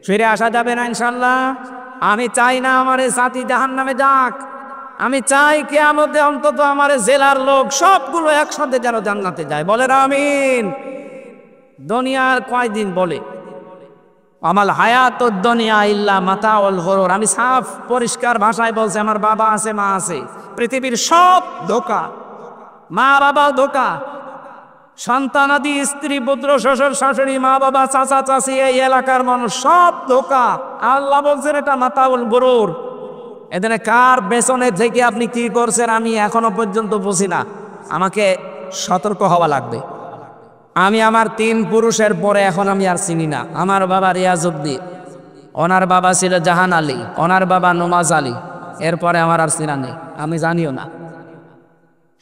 A: ফিরে আসা যাবে না ইনশাল্লাহ। আমি চাই না আমার এই জাতি জাহান্নামে যাক। আমি চাই কিয়ামতে অন্তত আমার জেলার লোক সবগুলো একসাথে যেন জান্নাতে যায়। বলেন আমিন। দুনিয়ার কয়দিন বলে আমাল হায়াতুদ দুনিয়া ইল্লা মাতাউল গুরুর। আমি সাফ পরিষ্কার ভাষায় বলছি, আমার বাবা আছে, মা আছে, পৃথিবীর সব ধোঁকা। মা বাবা ধোঁকা, সন্তানাদি, স্ত্রী পুত্র শ্বশুর শাশুড়ি, মা বাবা চাচা চাচি, এই এলাকার মানুষ সব ধোঁকা। আল্লাহ বলছেন এটা মাতাউল গুরুর। এখানে কার পেছনে থেকে আপনি কি করছেন আমি এখনো পর্যন্ত বুঝি না। আমাকে সতর্ক হওয়া লাগবে। আমি আমার 3 পুরুষের পরে এখন আমি আর চিনি না। আমার বাবা রিয়াজউদ্দিন, ওনার বাবা ছিল জাহান আলী, ওনার বাবা নমাজ আলী, এরপরে আমার আর চিনা নেই। আমি জানিও না,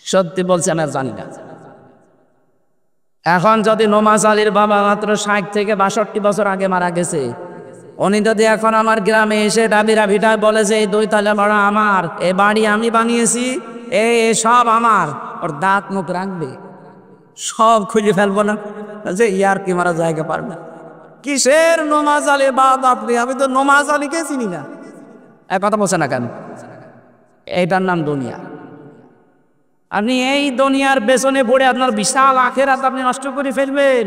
A: সত্যি বলছি আমি আর জানি না। এখন যদি নমাজ আলীর বাবা মাত্র 60 থেকে 62 বছর আগে মারা গেছে, উনি যদি এখন আমার গ্রামে এসে ডাবিরা ভিটায় বলে যে এই 2 তলা বাড়া আমার, এ বাড়ি আমি বানিয়েছি, এই সব আমার, ওর দাঁত মুখ রাখবে, সব খুঁজে ফেলবো না যে ইয়ার কি মারা জায়গা পারবে। কিসের নমাজ আলী বাদ আপনি? আমি তো নমাজ আলীকে চিনি না। এক কথা বলছে না কেন? এইটার নাম দুনিয়া। আপনি এই দুনিয়ার পেছনে পড়ে আপনার বিশাল আখেরাত আপনি নষ্ট করে ফেলবেন।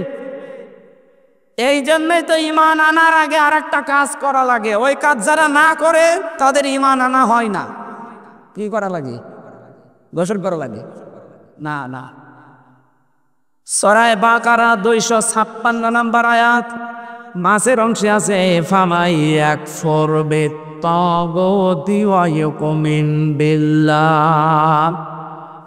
A: এই জন্যই তো ঈমান আনার আগে আর একটা কাজ করা লাগে। ওই কাজ যারা না করে তাদের ঈমান আনা হয় না। কি করা লাগে? গোসল করা লাগে? না না। সূরা বাকারা 256 নম্বর আয়াত, মাসের অংশে আছে ফামাই ইয়াকফুর বিত্তাগুতি ওয়া ইউমিন বিল্লাহ।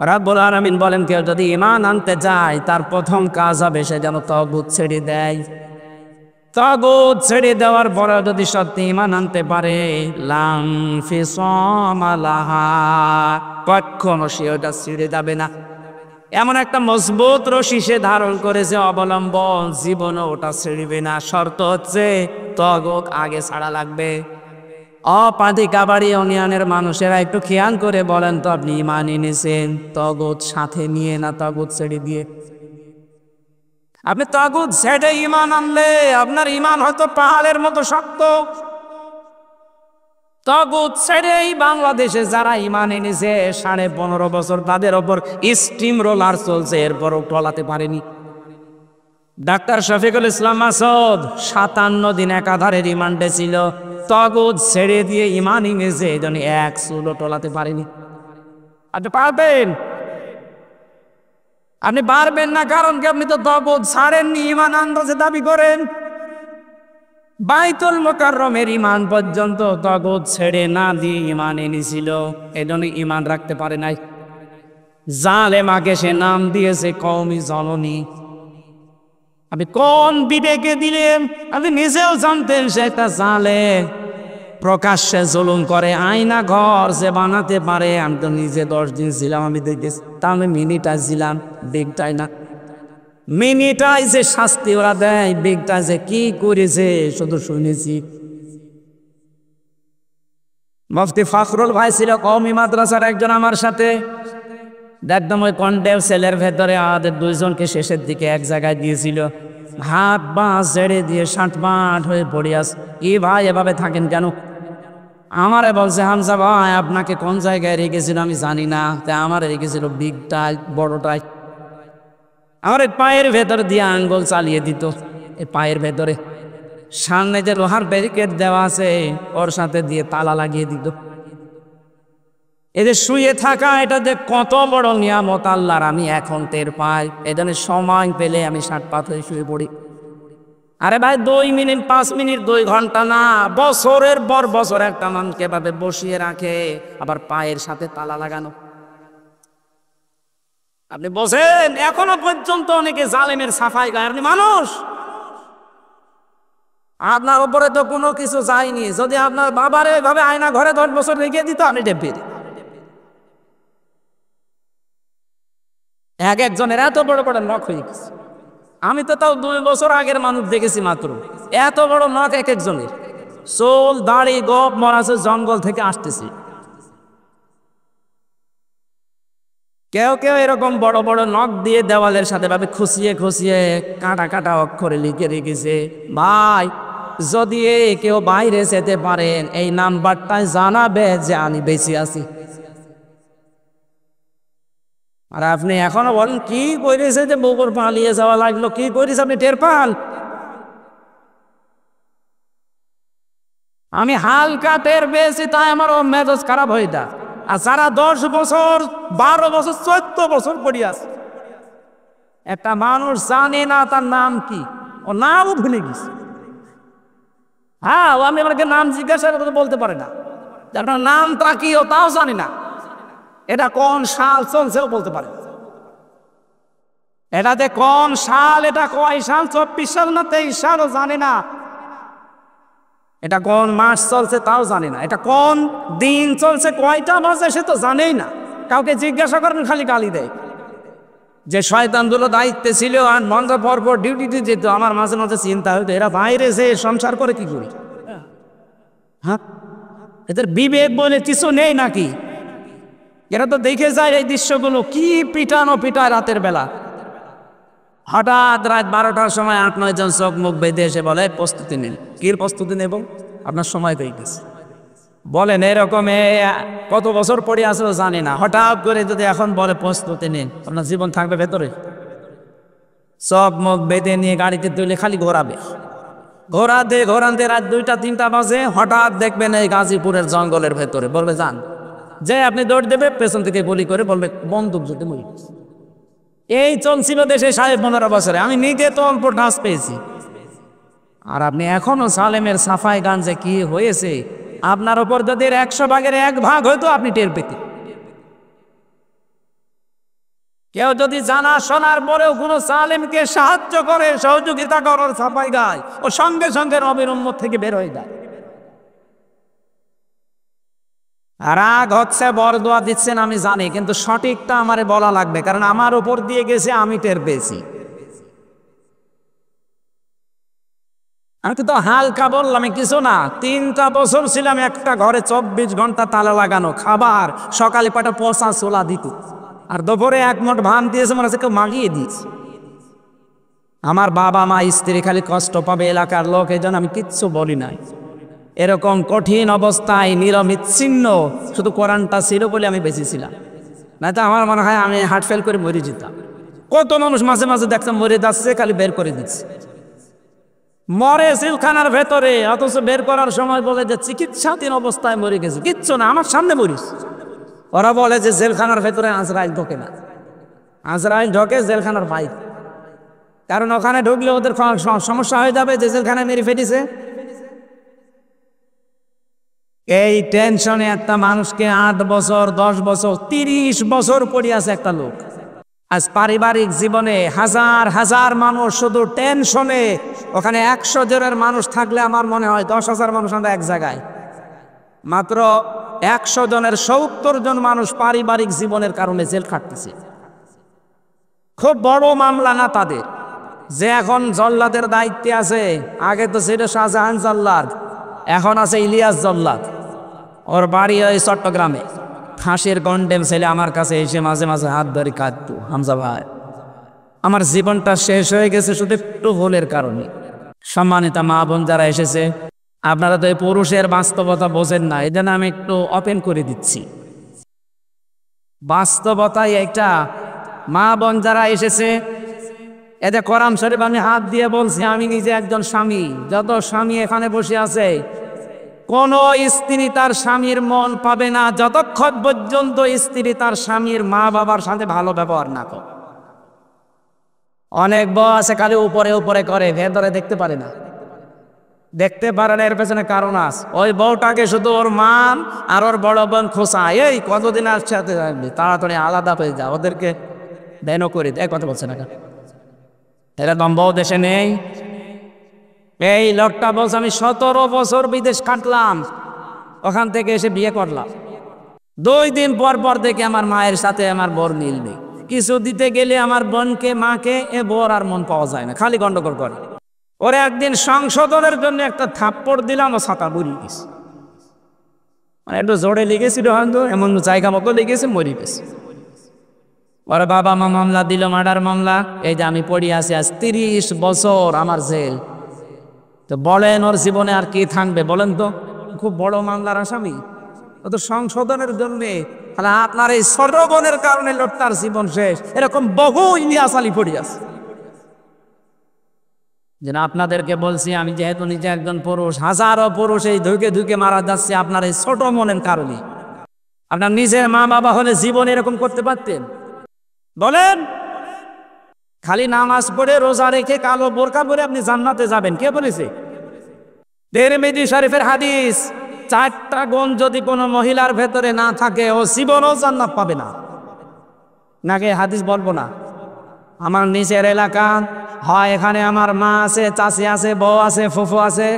A: রাব্বুল আলামিন বলেন, কেউ যদি ঈমান আনতে যায় তার প্রথম কাজ হবে সে যেন তাগুত ছেড়ে দেয়। তাগুত ছেড়ে দেওয়ার পরে যদি সত্যি ঈমান আনতে পারে, লাম ফিসামা লাহা, কখনো সে ওটা ছেড়ে যাবে না। এমন একটা মজবুত রশি সে ধারণ করেছে অবলম্বন, জীবনে ওটা ছেড়বে না। শর্ত হচ্ছে তাগুত আগে ছাড়া লাগবে। অপাধিকাবাড়ি ইউনিয়নের মানুষেরা একটু খেয়াল করে বলেন তো, আপনি ঈমান এনেছেন তাগুত সাথে নিয়ে না তাগুত ছেড়ে দিয়ে? আপনি তাগুত ছেড়ে ঈমান আনলে আপনার ঈমান হয়তো পাহাড়ের মতো শক্ত। তাগুত ছেড়েই বাংলাদেশে যারা ঈমান এনেছে 15.5 বছর তাদের ওপর স্টিম রোলার চলছে, এরপরও টলাতে পারেনি। ডাক্তার শফিকুল ইসলাম মাসুদ 57 দিন একাধারে রিমান্ডে ছিল, তাগুত ছেড়ে দিয়ে ঈমান এনেছে, এই জন্য এক চুলও টলাতে পারেনি। আপনি পারবেন? আপনি পারবেন না, কারণ কি আপনি তো তাগুত ছাড়েননি, ঈমান আনতে দাবি করেন। বাইতুল মুকাররমের ঈমান পর্যন্ত তাগুত ছেড়ে না দিয়ে ঈমান এনেছিল, এই জন্য ঈমান রাখতে পারে নাই। জালেমাকে সে নাম দিয়েছে কওমি জননী। আপনি কোন বিবেকে দিলেন? আপনি নিজেও জানতেন সে একটা জালেম, প্রকাশ্যে জুলুম করে। আয়না ঘর যে বানাতে পারে, আমি তো নিজে 10 দিন ছিলাম, আমি দেখেছি। তাহলে মিনিটাই ছিলাম, বিগটাই না। মিনিটাই যে শাস্তি ওরা দেয়, বিগটা যে কি করেছে শুধু শুনেছি। মুফতি ফখরুল ভাই ছিল কওমি মাদ্রাসার একজন আমার সাথে। একদম ওই কন্ডেম সেলের ভেতরে আমাদের 2 জনকে শেষের দিকে এক জায়গায় দিয়েছিল, হাত পা ছেড়ে দিয়ে সাঁটমাট হয়ে পড়ে আস। কি ভাই এভাবে থাকেন কেন? আমারে বলছে, হামজা ভাই আপনাকে কোন জায়গায় রেখেছিল আমি জানি না, তাই আমার রেখেছিল বিগটাই, বড়টাই। আমার এই পায়ের ভেতর দিয়ে আঙ্গুল চালিয়ে দিত, এই পায়ের ভেতরে। সামনে যে লোহার ব্যারিকেড দেওয়া আছে ওর সাথে দিয়ে তালা লাগিয়ে দিত। এদের শুয়ে থাকা এটা যে কত বড় নিয়ামত আল্লাহর, আমি এখন টের পাই। এজন্য সময় পেলে আমি সাঁটপাত হয়ে শুয়ে পড়ি। আরে ভাই 2 মিনিট 5 মিনিট 2 ঘন্টা না, বছরের পর বছর একটা মানুষকে এভাবে বসিয়ে রাখে, আবার পায়ের সাথে তালা লাগানো। আপনি বলছেন এখনো পর্যন্ত অনেকে জালেমের সাফাই গায়। আপনি মানুষ, আপনার উপরে তো কোনো কিছু যায়নি। যদি আপনার বাবারে এভাবে আয়না ঘরে 10 বছর রেখে দিত, আপনি টেপে একজনের এত বড় বড় নখ হয়ে গেছে। আমি তো তাও 2 বছর আগের মানুষ দেখেছি মাত্র, এত বড় নখ এক একজনের। চুল দাড়ি গোপ মরাছে জঙ্গল থেকে আসতেছে। কেউ কেউ এরকম বড় বড় নখ দিয়ে দেওয়ালের সাথে ভাবে খুশিয়ে খুশিয়ে কাটা কাটা অক্ষরে লিখে রেখেছে, ভাই যদি কেউ বাইরে যেতে পারেন এই নাম্বারটায় জানাবে যে আমি বেঁচে আছি। আর আপনি এখনো বলেন কি করেছে যে বউর পালিয়ে যাওয়া লাগলো, কি করেছে আপনি টের পান? আমি হালকা টের পেয়েছি, তাই আমার মেজাজ খারাপ হয়ে যায়। আর যারা 10 বছর 12 বছর 14 বছর পড়ে আছে, একটা মানুষ জানে না তার নাম কি, ও নামও ভুলে গেছে। হ্যাঁ, ও আমি আমাকে নাম জিজ্ঞাসা করে বলতে পারে না, আপনার নামটা কি ও তাও জানি না, এটা কোন সাল চলছেও বলতে পারে না, এটাতে কোন সাল, এটা কয় সাল 24 সাল না 23 সালও জানে না, এটা কোন মাস চলছে তাও জানে না, এটা কোন দিন চলছে কয়টা বাজে সে তো জানেই না। কাউকে জিজ্ঞাসা করেন খালি গালি দেয়। যে শয়তানগুলো দায়িত্বে ছিল আর মন্দ পরপর ডিউটিতে যেত, আমার মাঝে মাঝে চিন্তা হইতো এরা বাইরে যে সংসার করে কি করি, হ্যাঁ এদের বিবেক বলে কিছু নেই নাকি? এরা তো দেখে যায় এই দৃশ্যগুলো, কি পিটানো পিটায় রাতের বেলা। হঠাৎ রাত 12টার সময় 8-9 জন চোখ মুখ বেঁধে এসে বলে প্রস্তুতি নিন। কি প্রস্তুতি নেব? আপনার সময় হয়ে গেছে। বলেন এরকম কত বছর পড়ে আসলে জানি না, হঠাৎ করে যদি এখন বলে প্রস্তুতি নিন, আপনার জীবন থাকবে ভেতরে? চোখ মুখ বেঁধে নিয়ে গাড়িতে তুলে খালি ঘোরাবে, ঘোরাতে রাত 2টা-3টা বাজে হঠাৎ দেখবেন এই গাজীপুরের জঙ্গলের ভেতরে, বলবে যান, যে আপনি দৌড় দেবে, পেছন থেকে গুলি করে বলবে বন্দুক যদি মরি। এই চলছিল দেশে 15.5 বছরে, আমি নিজে তো অল্প ঠাস পেয়েছি। আর আপনি এখনো সালেমের সাফাই গাঞ্জে কি হয়েছে, আপনার ওপর যদি 100 ভাগের 1 ভাগ হয়তো আপনি টের পেতেন। কেউ যদি জানা শোনার পরেও কোনো সালেমকে সাহায্য করে, সহযোগিতা করার সাফাই গায়, ও সঙ্গে সঙ্গে রবের উম্মত থেকে বের হয়ে যায়। রাগ হচ্ছে, বরদোয়া দিচ্ছেন আমি জানি, কিন্তু সঠিকটা আমারে বলা লাগবে, কারণ আমার উপর দিয়ে গেছে, আমি টের পেয়েছি। আমি তো হালকা বললাম, কিছু না। 3টা বছর ছিলাম একটা ঘরে, 24 ঘন্টা তালা লাগানো, খাবার সকালে পাটা পচা ছোলা দিত, আর দুপুরে 1 মুঠ ভাত দিয়েছে, মনে হচ্ছে কেউ মাগিয়ে দিয়েছে। আমার বাবা মা স্ত্রী খালি কষ্ট পাবে, এলাকার লোক, এই জন্য আমি কিচ্ছু বলি নাই। এরকম কঠিন অবস্থায় নিরবিচ্ছিন্ন শুধু কোরআনটা ছিল বলে আমি বেঁচে ছিলাম, না তো আমার মনে হয় আমি হার্ট ফেল করে মরে যেতাম। কত মানুষ মাঝে মাঝে দেখতাম মরে যাচ্ছে, খালি বের করে দিচ্ছে, মরে জেলখানার ভেতরে, অথচ বের করার সময় বলে যে চিকিৎসাধীন অবস্থায় মরে গেছে। কিচ্ছু না, আমার সামনে মরিস। ওরা বলে যে জেলখানার ভেতরে আজরাইল ঢোকে না, আজরাইল ঢোকে জেলখানার বাইরে, কারণ ওখানে ঢুকলে ওদের সমস্যা হয়ে যাবে যে জেলখানায় মেরে ফেটেছে। এই টেনশনে একটা মানুষকে 8 বছর 10 বছর 30 বছর পড়ে আছে একটা লোক। আজ পারিবারিক জীবনে হাজার হাজার মানুষ শুধু টেনশনে, ওখানে 100 জনের মানুষ থাকলে আমার মনে হয় 10,000 মানুষ আমরা এক জায়গায়, মাত্র 100 জনের 70 জন মানুষ পারিবারিক জীবনের কারণে জেল খাটতেছে। খুব বড় মামলা না তাদের, যে এখন জল্লাদের দায়িত্বে আছে, আগে তো ছিল শাহজাহান জল্লাদ, এখন আছে ইলিয়াস জল্লাদ, ওর বাড়ি ওই চট্টগ্রামে। ফাঁসির কন্ডেম ছেলে আমার কাছে এসে মাঝে মাঝে হাত ধরে কাঁদতো, হামজা ভাই আমার জীবনটা শেষ হয়ে গেছে শুধু একটু ভুলের কারণে। সম্মানিত মা বোন যারা এসেছে, আপনারা তো এই পুরুষের বাস্তবতা বোঝেন না, এই জন্য আমি একটু ওপেন করে দিচ্ছি। বাস্তবতায় একটা মা বোন যারা এসেছে, এতে কোরআন শরীফ আমি হাত দিয়ে বলছি, আমি নিজে একজন স্বামী। যত স্বামী এখানে বসে আছে, কোন স্ত্রী তার স্বামীর মন পাবে না যতক্ষণ পর্যন্ত স্ত্রী তার স্বামীর মা বাবার সাথে ভালো ব্যবহার না করে। অনেক বউ আছে খালি উপরে উপরে করে, ভেতরে দেখতে পারে না। দেখতে পারে না, এর পেছনে কারণ আছে। ওই বউটাকে শুধু ওর মা আর ওর বড় বোন খোঁচা, এই কতদিন আসছে তাড়াতাড়ি আলাদা হয়ে যা, ওদেরকে দেন করে দেয়। কথা বলছে না কেন? এরকম বউ দেশে নেই। এই লোকটা বলছে আমি 17 বছর বিদেশ কাটলাম, ওখান থেকে এসে বিয়ে করলাম। 2 দিন পর পর দেখে আমার মায়ের সাথে আমার বোর মিল নেই। কিছু দিতে গেলে আমার বোনকে মাকে এ বোর আর মন পাওয়া যায় না, খালি গন্ডগোল করে। ওরে একদিন সংশোধনের জন্য একটা থাপ্পড় দিলাম, ও ছাতা বুড়ি গেছে, মানে একটু জোরে লেগেছিল হয়তো, এমন জায়গা মতো লেগেছে, মরি গেছে। ওর বাবা মা মামলা দিল, মার্ডার মামলা। এই যে আমি পড়ি আছি আজ 30 বছর আমার জেল। তো বলেন ওর জীবনে আর কি থাকবে বলেন তো? খুব বড় মামলার আসামি। ও তো সংশোধনের জন্যে, তাহলে আপনার এই ছোট বোনের কারণে লোকটার জীবন শেষ। এরকম বহু ইলিয়াস আলী পড়ি আছে। যেন আপনাদেরকে বলছি, আমি যেহেতু নিজে একজন পুরুষ, হাজারো পুরুষ এই ধুকে ধুকে মারা যাচ্ছে আপনার এই ছোট মনের কারণে। আপনার নিজের মা বাবা হলে জীবন এরকম করতে পারতেন? বলেন। খালি নামাজ পড়ে রোজা রেখে কালো বোরকা পরে আপনি জান্নাতে যাবেন, কে বলেছে? তিরমিজি শরীফের হাদিস, 4টা গুণ যদি কোনো মহিলার ভেতরে না থাকে ও জীবনও জান্নাত পাবে না। নাকি হাদিস বলবো না? আমার নিচের এলাকা হয়, এখানে আমার মা আছে, চাচি আছে, বউ আছে, ফুফু আছে,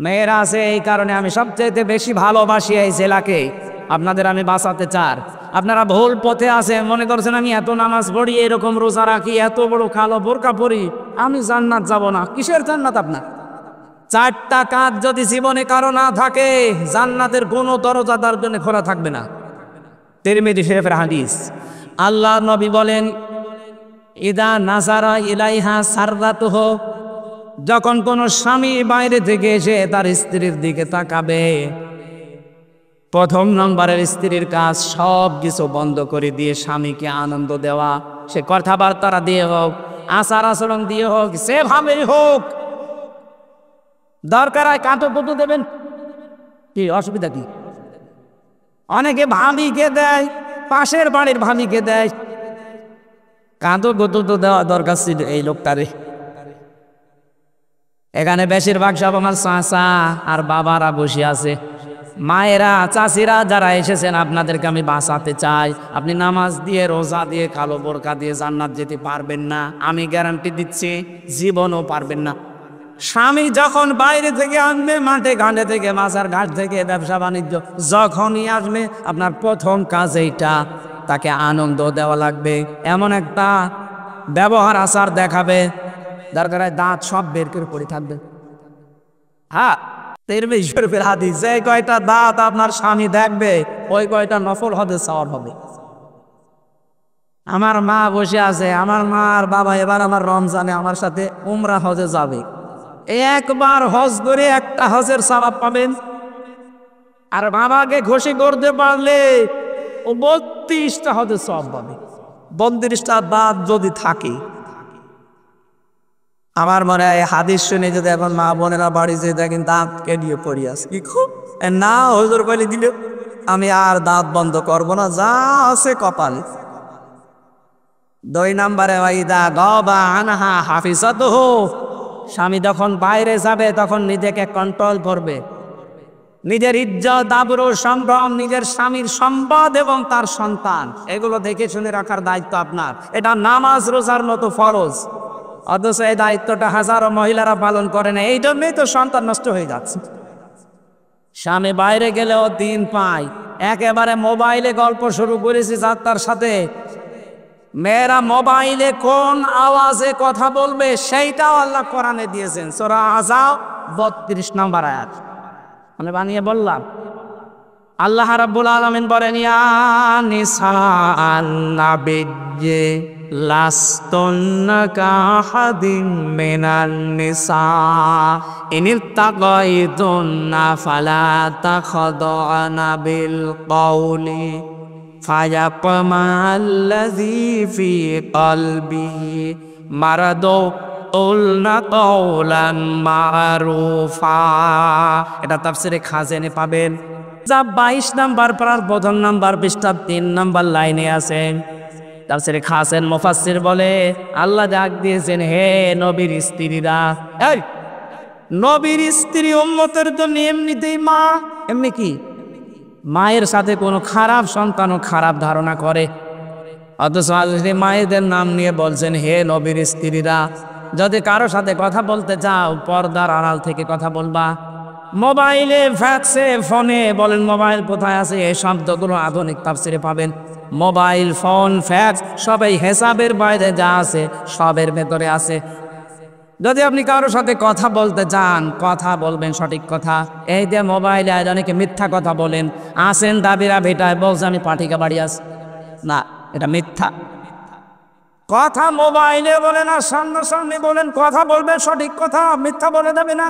A: মেয়েরা আছে। এই কারণে আমি সবচেয়ে বেশি ভালোবাসি এই জেলাকে। আপনাদের আমি বাঁচাতে চাই। আপনারা ভুল পথে আছে, মনে করছেন আমি এত নামাজ পড়ি, এরকম রোজা রাখি, এত বড় কালো বোরকা পরি, আমি জান্নাত যাব না। কিসের জান্নাত আপনার? 4টা কাজ যদি জীবনে কারো না থাকে, জান্নাতের কোনো দরজা তার জন্য খোলা থাকবে না। তিরমিজি শরীফের হাদিস, আল্লাহ নবী বলেন, ইদা নাজারা ইলাইহা সাররাতুহু, যখন কোনো স্বামী বাইরে থেকে এসে তার স্ত্রীর দিকে তাকাবে, প্রথম নম্বরের স্ত্রীর কাজ সব কিছু বন্ধ করে দিয়ে স্বামীকে আনন্দ দেওয়া। সে কথাবার্তা দিয়ে হোক, আচার আচরণ দিয়ে হোক, সেভাবেই হোক। দরকার হয় কাঁটো কুটো দেবেন, কি অসুবিধা কি? অনেকে ভাবিকে দেয়, পাশের বাড়ির ভাবিকে দেয়। কাঁদো কুটো তো দেওয়া দরকার ছিল এই লোকটারে। এখানে বেশিরভাগ সব আমার চাচা আর বাবারা বসে আছে। মায়েরা, চাচিরা যারা এসেছেন, আপনাদেরকে আমি বাঁচাতে চাই। আপনি নামাজ দিয়ে, রোজা দিয়ে, কালো বোরকা দিয়ে জান্নাত যেতে পারবেন না, আমি গ্যারান্টি দিচ্ছি। জীবনও পারবেন না। স্বামী যখন বাইরে থেকে আসবে, মাঠে ঘাটে থেকে, মাজার ঘাট থেকে, ব্যবসা বাণিজ্য যখনই আসবে, আপনার প্রথম কাজ এইটা, তাকে আনন্দ দেওয়া লাগবে। এমন একটা ব্যবহার আচার দেখাবে, দরকার হয় দাঁত সব বের করে পড়ে থাকবে। হ্যাঁ, তিরমিজি শরীফের হাদিস, যে কয়টা দাঁত আপনার স্বামী দেখবে, ওই কয়টা নফল হজে সওয়াব হবে। আমার মা বসে আছে, আমার মা আর বাবা এবার আমার রমজানে আমার সাথে উমরা হজে যাবে। একবার হজ করে একটা হজের সওয়াব পাবেন। আর বাবাকে খুশি করতে পারলে ও 32টা হজের সওয়াব পাবে। 32টা দাঁত যদি থাকে। আমার মনে হয় হাদিস শুনে যদি এখন মা বোনেরা বাড়ি যেয়ে দেখেন দাঁত কেটে পড়ি আছে, কি খুব না হুজুর বলে দিল আমি আর দাঁত বন্ধ করব না, যা আছে কপালে। 2 নম্বরে, ওয়াইদা গাবা আনহা হাফিজাতুহু, স্বামী যখন বাইরে যাবে তখন নিজেকে কন্ট্রোল করবে। নিজের ইজ্জত, আবরু, সম্ভ্রম, নিজের স্বামীর সম্পদ এবং তার সন্তান, এগুলো দেখে শুনে রাখার দায়িত্ব আপনার। এটা নামাজ রোজার মতো ফরজ। অথচ এই দায়িত্বটা হাজারো মহিলারা পালন করে না। এই জন্যই তো সন্তান নষ্ট হয়ে যাচ্ছে। স্বামী বাইরে গেলেও দিন পায়। একেবারে মোবাইলে গল্প শুরু করেছি যাত্রার সাথে। মেয়েরা মোবাইলে কোন আওয়াজে কথা বলবে সেইটাও আল্লাহ কোরআনে দিয়েছেন। সূরা আহজাব 32 নম্বর আয়াত। আমি বানিয়ে বললাম। আল্লাহ রাব্বুল আলামিন বলেন, ইয়া নিসাআন নাবিয়্যি লাস্তুন্না কাহাদিন মিনান নিসা ইনিত্তাগাইতুন্না ফালা তাখদুনা বিল কওলি ফায়াতমাল্লাযী ফি কলবিহি মারাদু কুলনা কাওলান মারুফা। এটা তাফসীরে খাজানে পাবেন। যা 22 নম্বর পারার 1 নম্বর পৃষ্ঠা 3 নম্বর লাইনে আছে। তাফসীরে খাজান মুফাসসির বলে, আল্লাহ ডাক দিয়েছেন, হে নবীর স্ত্রীরা। এই নবীর স্ত্রী উম্মতের জন্য এমনিতেই মা। এমনি কি মায়ের সাথে কোনো খারাপ সন্তানও খারাপ ধারণা করে। অথচ আল্লাহ মায়েদের নাম নিয়ে বলছেন, হে নবীর স্ত্রীরা, যদি কারো সাথে কথা বলতে চাও পর্দার আড়াল থেকে কথা বলবা। মোবাইলে, ফ্যাক্সে, ফোনে বলেন মোবাইল কোথায় আছে, এই শব্দগুলো আধুনিক তাফসীরে পাবেন। মোবাইল, ফোন, ফ্যাক্স সবাই হিসাবের বাইরে যা আছে সবের ভেতরে আছে। যদি আপনি কারোর সাথে কথা বলতে চান, কথা বলবেন সঠিক কথা। এই যে মোবাইলে আজ অনেকে মিথ্যা কথা বলেন, আসেন দাবিরা ভেটায় বলছে আমি পাঠিকা বাড়ি আস না, এটা মিথ্যা কথা। মোবাইলে বলেন আর সামনাসামনি বলেন, কথা বলবেন সঠিক কথা, মিথ্যা বলে দেবে না।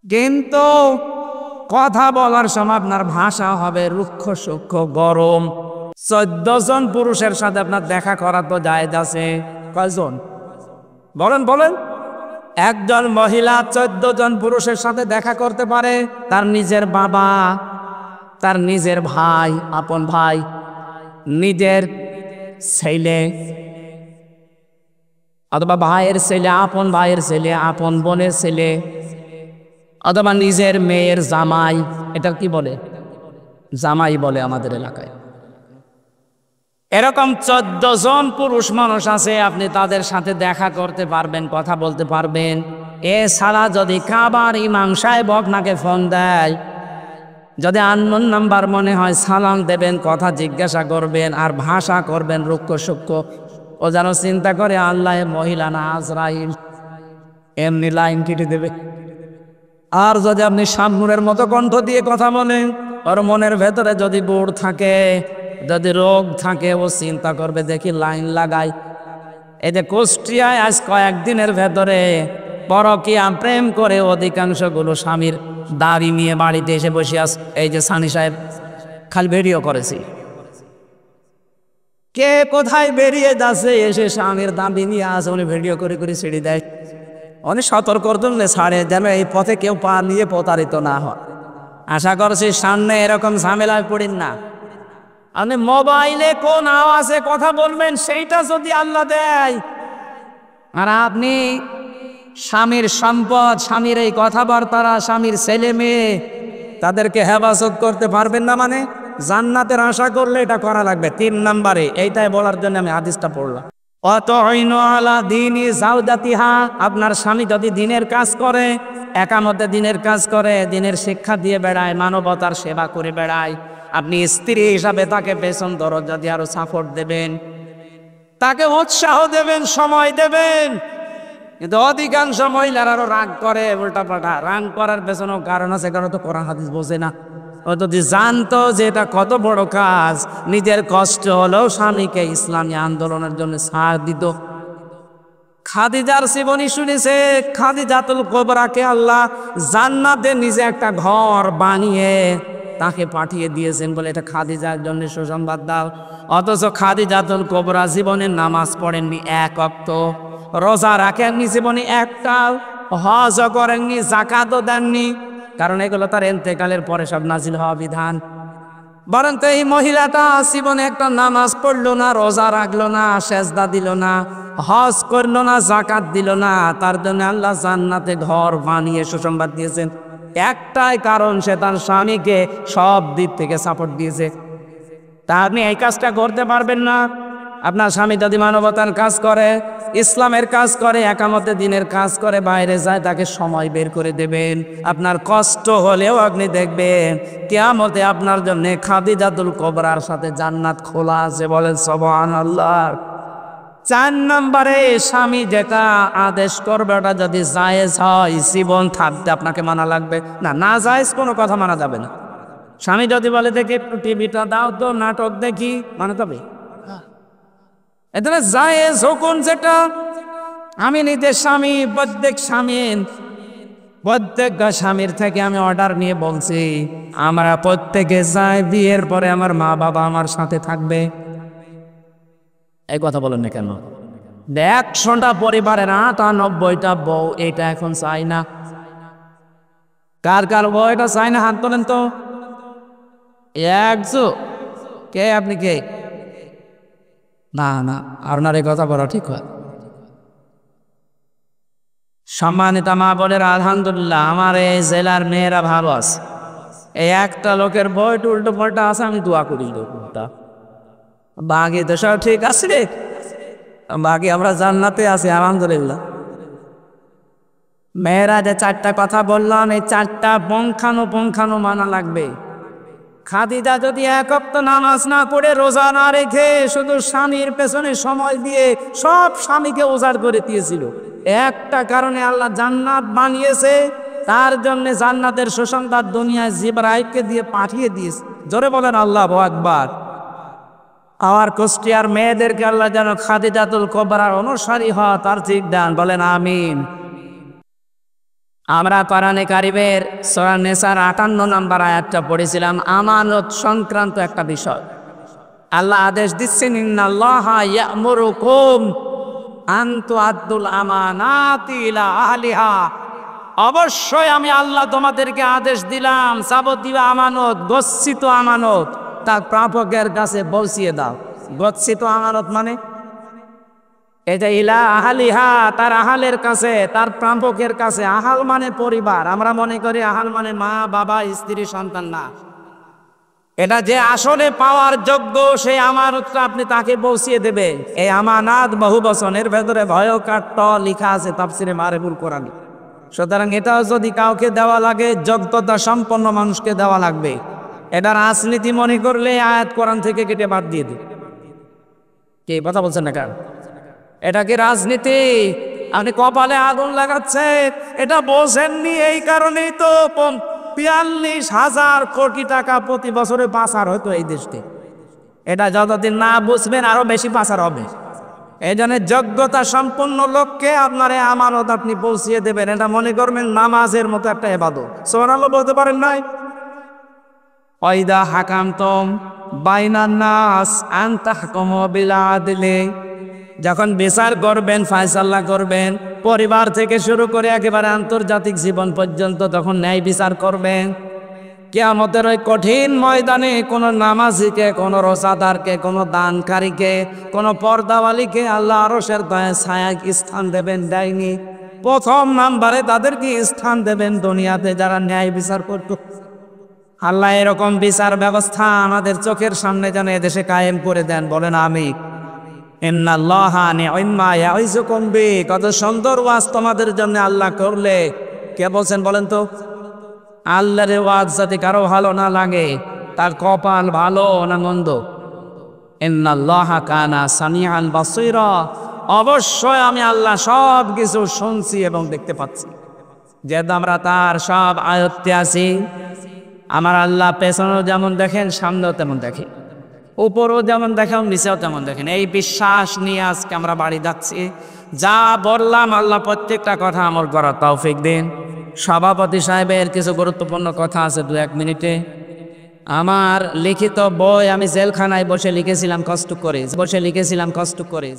A: কিন্তু কথা বলার সময় আপনার ভাষা হবে রুক্ষ সূক্ষ্ম গরম। 14 জন পুরুষের সাথে আপনার দেখা করা তো জায়েজ আছে। কয়জন বলেন বলেন? একজন মহিলা 14 জন পুরুষের সাথে দেখা করতে পারে। তার নিজের বাবা, তার নিজের ভাই, আপন ভাই, নিজের ছেলে অথবা ভাইয়ের ছেলে, আপন ভাইয়ের ছেলে, আপন বোনের ছেলে, অথবা নিজের মেয়ের জামাই। এটা কি বলে? জামাই বলে আমাদের এলাকায়। এরকম 14 জন পুরুষ মানুষ আছে, আপনি তাদের সাথে দেখা করতে পারবেন, কথা বলতে পারবেন। এছাড়া যদি কাবার ইমাম সাহেব আপনাকে ফোন দেয়, যদি আননোন নাম্বার মনে হয়, সালাম দেবেন, কথা জিজ্ঞাসা করবেন, আর ভাষা করবেন রুক্ষ সূক্ষ্ম। ও যেন চিন্তা করে আল্লাহ মহিলা না আজরাইল, এমনি লাইন কেটে দেবে। আর যদি আপনি শামনুরের মতো কণ্ঠ দিয়ে কথা বলেন, ওর মনের ভেতরে যদি বোর্ড থাকে, যদি রোগ থাকে, ও চিন্তা করবে দেখি লাইন লাগাই। এই যে কুষ্টিয়ায় আজ কয়েকদিনের ভেতরে পরকীয়া প্রেম করে অধিকাংশগুলো স্বামীর দাড়ি নিয়ে বাড়িতে এসে বসে আস। এই যে সানি সাহেব খালি ভিডিও করেছি, কে কোথায় বেরিয়ে যাচ্ছে, এসে স্বামীর দাড়ি নিয়ে আসে, উনি ভিডিও করে করে ছেড়ে দেয়। অনেক সতর্ক করলে ছাড়ে, যেন এই পথে কেউ পা নিয়ে প্রতারিত না হয়। আশা করছি সামনে এরকম ঝামেলায় পড়েন না। আপনি মোবাইলে কোন আওয়াজে কথা বলবেন সেইটা যদি আল্লাহ দেয়, আর আপনি স্বামীর সম্পদ, স্বামীর এই কথাবার্তারা, স্বামীর ছেলে মেয়ে, তাদেরকে হেফাজত করতে পারবেন না, মানে জান্নাতের আশা করলে এটা করা লাগবে। 3 নম্বরে এইটাই বলার জন্য আমি হাদিসটা পড়লাম। অতঈনু আলা দীনি যাওজাতিহা, আপনার স্বামী যদি দিনের কাজ করে, একামতে দিনের কাজ করে, দিনের শিক্ষা দিয়ে বেড়ায়, মানবতার সেবা করে বেড়ায়, আপনি স্ত্রী হিসাবে তাকে পেছন দরজা দিয়ে আরো সাপোর্ট দেবেন, তাকে উৎসাহ দেবেন, সময় দেবেন। কিন্তু অধিকাংশ মহিলার আরো রাগ করে, উল্টাপাল্টা। রাগ করার পেছনেও কারণ আছে, কারণ তো কোরআন হাদিস বোঝে না। ও যদি জানতো যে এটা কত বড় কাজ, নিজের কষ্ট হলেও স্বামীকে ইসলামী আন্দোলনের জন্য ছাড় দিত। খাদিজার জীবনী শুনেছে, খাদিজাতুল কুবরাকে আল্লাহ জান্নাতে নিজে একটা ঘর বানিয়ে তাকে পাঠিয়ে দিয়েছেন বলে এটা খাদিজার জন্য সুসংবাদ দাও। অথচ খাদিজাতুল কুবরা জীবনে নামাজ পড়েননি 1 ওয়াক্ত, রোজা রাখেননি জীবনে একটা, হজ করেননি, যাকাতও দেননি, কারণ এগুলো তার ইন্তেকালের পরে সব নাজিল হওয়া বিধান। বরং তো এই মহিলাটা জীবনে একটা নামাজ পড়লো না, রোজা রাখলো না, সেজদা দিল না, হজ করলো না, যাকাত দিল না, তার জন্য আল্লাহ জান্নাতে ঘর বানিয়ে সুসংবাদ দিয়েছেন। একটাই কারণ, সে তার স্বামীকে সব দিক থেকে সাপোর্ট দিয়েছে। তা আপনি এই কাজটা করতে পারবেন না। আপনার স্বামী যদি মানবতার কাজ করে, ইসলামের কাজ করে, একামতে দিনের কাজ করে, বাইরে যায়, তাকে সময় বের করে দেবেন। আপনার কষ্ট হলেও আপনি দেখবেন কিয়ামতে আপনার জন্য খাদিজাতুল কুবরার সাথে জান্নাত খোলা আছে। বলেন সুবহানাল্লাহ। 4 নম্বরে, স্বামী যেটা আদেশ করবে ওটা যদি জায়েজ হয়, জীবন থাকতে আপনাকে মানা লাগবে না। না জায়েজ কোনো কথা মানা যাবে না। স্বামী যদি বলে দেখি একটু টিভিটা দাও তো, নাটক দেখি, মানে তবে এটা জায়েজ হুকুম। যেটা আমি নিজের স্বামী, প্রত্যেক স্বামীর থেকে আমি অর্ডার নিয়ে বলছি, আমরা প্রত্যেকে যাই, বিয়ের পরে আমার মা বাবা আমার সাথে থাকবে। এই কথা বলেন না কেন? 100টা পরিবারের 98টা বউ এটা এখন চাই না। কার কার বউ এটা চাই না? হাত তোলেন তো। কে? আপনি কে? না না, আপনার এই কথা বলা ঠিক হয়। সম্মানিত মা বোনের, আলহামদুলিল্লাহ আমার এই জেলার মেয়েরা ভালো আছে। এই একটা লোকের বই উল্টো পাল্টা আছে, আমি দোয়া করি লোকটা। বাকি তো সব ঠিক আছে রে, বাকি আমরা জান্নাতে আছি আলহামদুলিল্লাহ। মেয়েরা যে 4টা কথা বললাম, এই 4টা পঙ্খানো মানা লাগবে। খাদিজা যদি 1 ওয়াক্ত নামাজ না পড়ে, রোজা না রেখে, শুধু স্বামীর পেছনে সময় দিয়ে সব স্বামীকে উজাড় করে দিয়েছিল, একটা কারণে আল্লাহ জান্নাত বানিয়েছে, তার জন্য জান্নাতের সুসংবাদ দুনিয়ায় জিবরাইলকে দিয়ে পাঠিয়ে দিয়েছে। জোরে বলেন আল্লাহু আকবার। আমার কুষ্টিয়ার মেয়েদেরকে আল্লাহ যেন খাদিজাতুল কুবরার অনুসারী হয় তার ঠিক দান, বলেন আমিন। আমরা কোরআনে কারিমের সূরা নিসার 58 নম্বর আয়াতটা পড়েছিলাম, আমানত সংক্রান্ত একটা বিষয়। আল্লাহ আদেশ দিচ্ছেন, ইন্নাল্লাহা ইয়া'মুরুকুম আন তুআদ্দুল আমানাতি ইলা আহলিহা। অবশ্যই আমি আল্লাহ তোমাদেরকে আদেশ দিলাম, যাবতীয় আমানত, গচ্ছিত আমানত তার প্রাপকের কাছে পৌঁছিয়ে দাও। গচ্ছিত আমানত মানে এটা ইলা আহলিহা, তার আহালের কাছে, তার প্রাপকের কাছে। আহাল মানে পরিবার, আমরা মনে করি আহাল মানে মা বাবা স্ত্রী সন্তান, না। এটা যে আসলে পাওয়ার যোগ্য সেই আমানতটা আপনি তাকে পৌঁছিয়ে দেবে। এই আমানাত বহু বচনের ভেতরে ভয়কার ট লেখা আছে তাফসিরে মারিফুল কোরআন। সুতরাং এটাও যদি কাউকে দেওয়া লাগে, যোগ্যতা সম্পন্ন মানুষকে দেওয়া লাগবে। এটা রাজনীতি মনে করলে আয়াত কোরআন থেকে কেটে বাদ দিয়ে দিই। কি কথা বলছেন না কেন? এটা কি রাজনীতি? আপনি কপালে আগুন লাগাচ্ছে, এটা বোঝেননি। এই কারণেই তো ৪২,০০০ কোটি টাকা প্রতি বছরে পাচার হতো এই দেশে। এটা যতদিন না বুঝবেন আরো বেশি পাচার হবে। এই জন্য যোগ্যতা সম্পন্ন লোককে আপনার আমানত আপনি পৌঁছিয়ে দেবেন। এটা মনে করবেন নামাজের মতো একটা ইবাদত। সুবহানাল্লাহ বলতে পারেন নাই? ওয়াইদা হাকামতুম বাইনান নাস আন তাহকুমু বিল আদলি, যখন বিচার করবেন, ফয়সালা করবেন, পরিবার থেকে শুরু করে একেবারে আন্তর্জাতিক জীবন পর্যন্ত, তখন ন্যায় বিচার করবেন। কিয়ামতের ওই কঠিন ময়দানে কোনো নামাজিকে, কোনো রোজাদারকে, কোনো দানকারীকে, কোনো পর্দাওয়ালিকে আল্লাহ আরশের ছায়ায় স্থান দেবেন, দেয়নি। প্রথম নাম্বারে তাদেরকে স্থান দেবেন দুনিয়াতে যারা ন্যায় বিচার করত। আল্লাহ এরকম বিচার ব্যবস্থা আমাদের চোখের সামনে যেন এদেশে কায়েম করে দেন, বলেন আমিন। ইন্নাল্লাহা নি'মা ইয়াইযুকুম বি, কত সুন্দর ওয়াজ তোমাদের জন্য আল্লাহ করলে। কে বলছেন বলেন তো? আল্লাহর ওয়াজ যদি কারো ভালো না লাগে, তার কপাল ভালো না মন্দ? ইন্নাল্লাহা কানা সামিআন বাসীরা, অবশ্যই আমি আল্লাহ সব কিছু শুনছি এবং দেখতে পাচ্ছি। যেহেতু আমরা তার সব আয়ত্তে আছি, আমার আল্লাহ পেছনেও যেমন দেখেন, সামনেও তেমন দেখেন, উপরও যেমন দেখেন, নিচেও তেমন দেখেন। এই বিশ্বাস নিয়ে আজকে আমরা বাড়ি যাচ্ছি। যা বললাম আল্লাহ প্রত্যেকটা কথা আমল করার তৌফিক দিন। সভাপতি সাহেবের কিছু গুরুত্বপূর্ণ কথা আছে 2-1 মিনিটে। আমার লিখিত বই আমি জেলখানায় বসে লিখেছিলাম কষ্ট করে।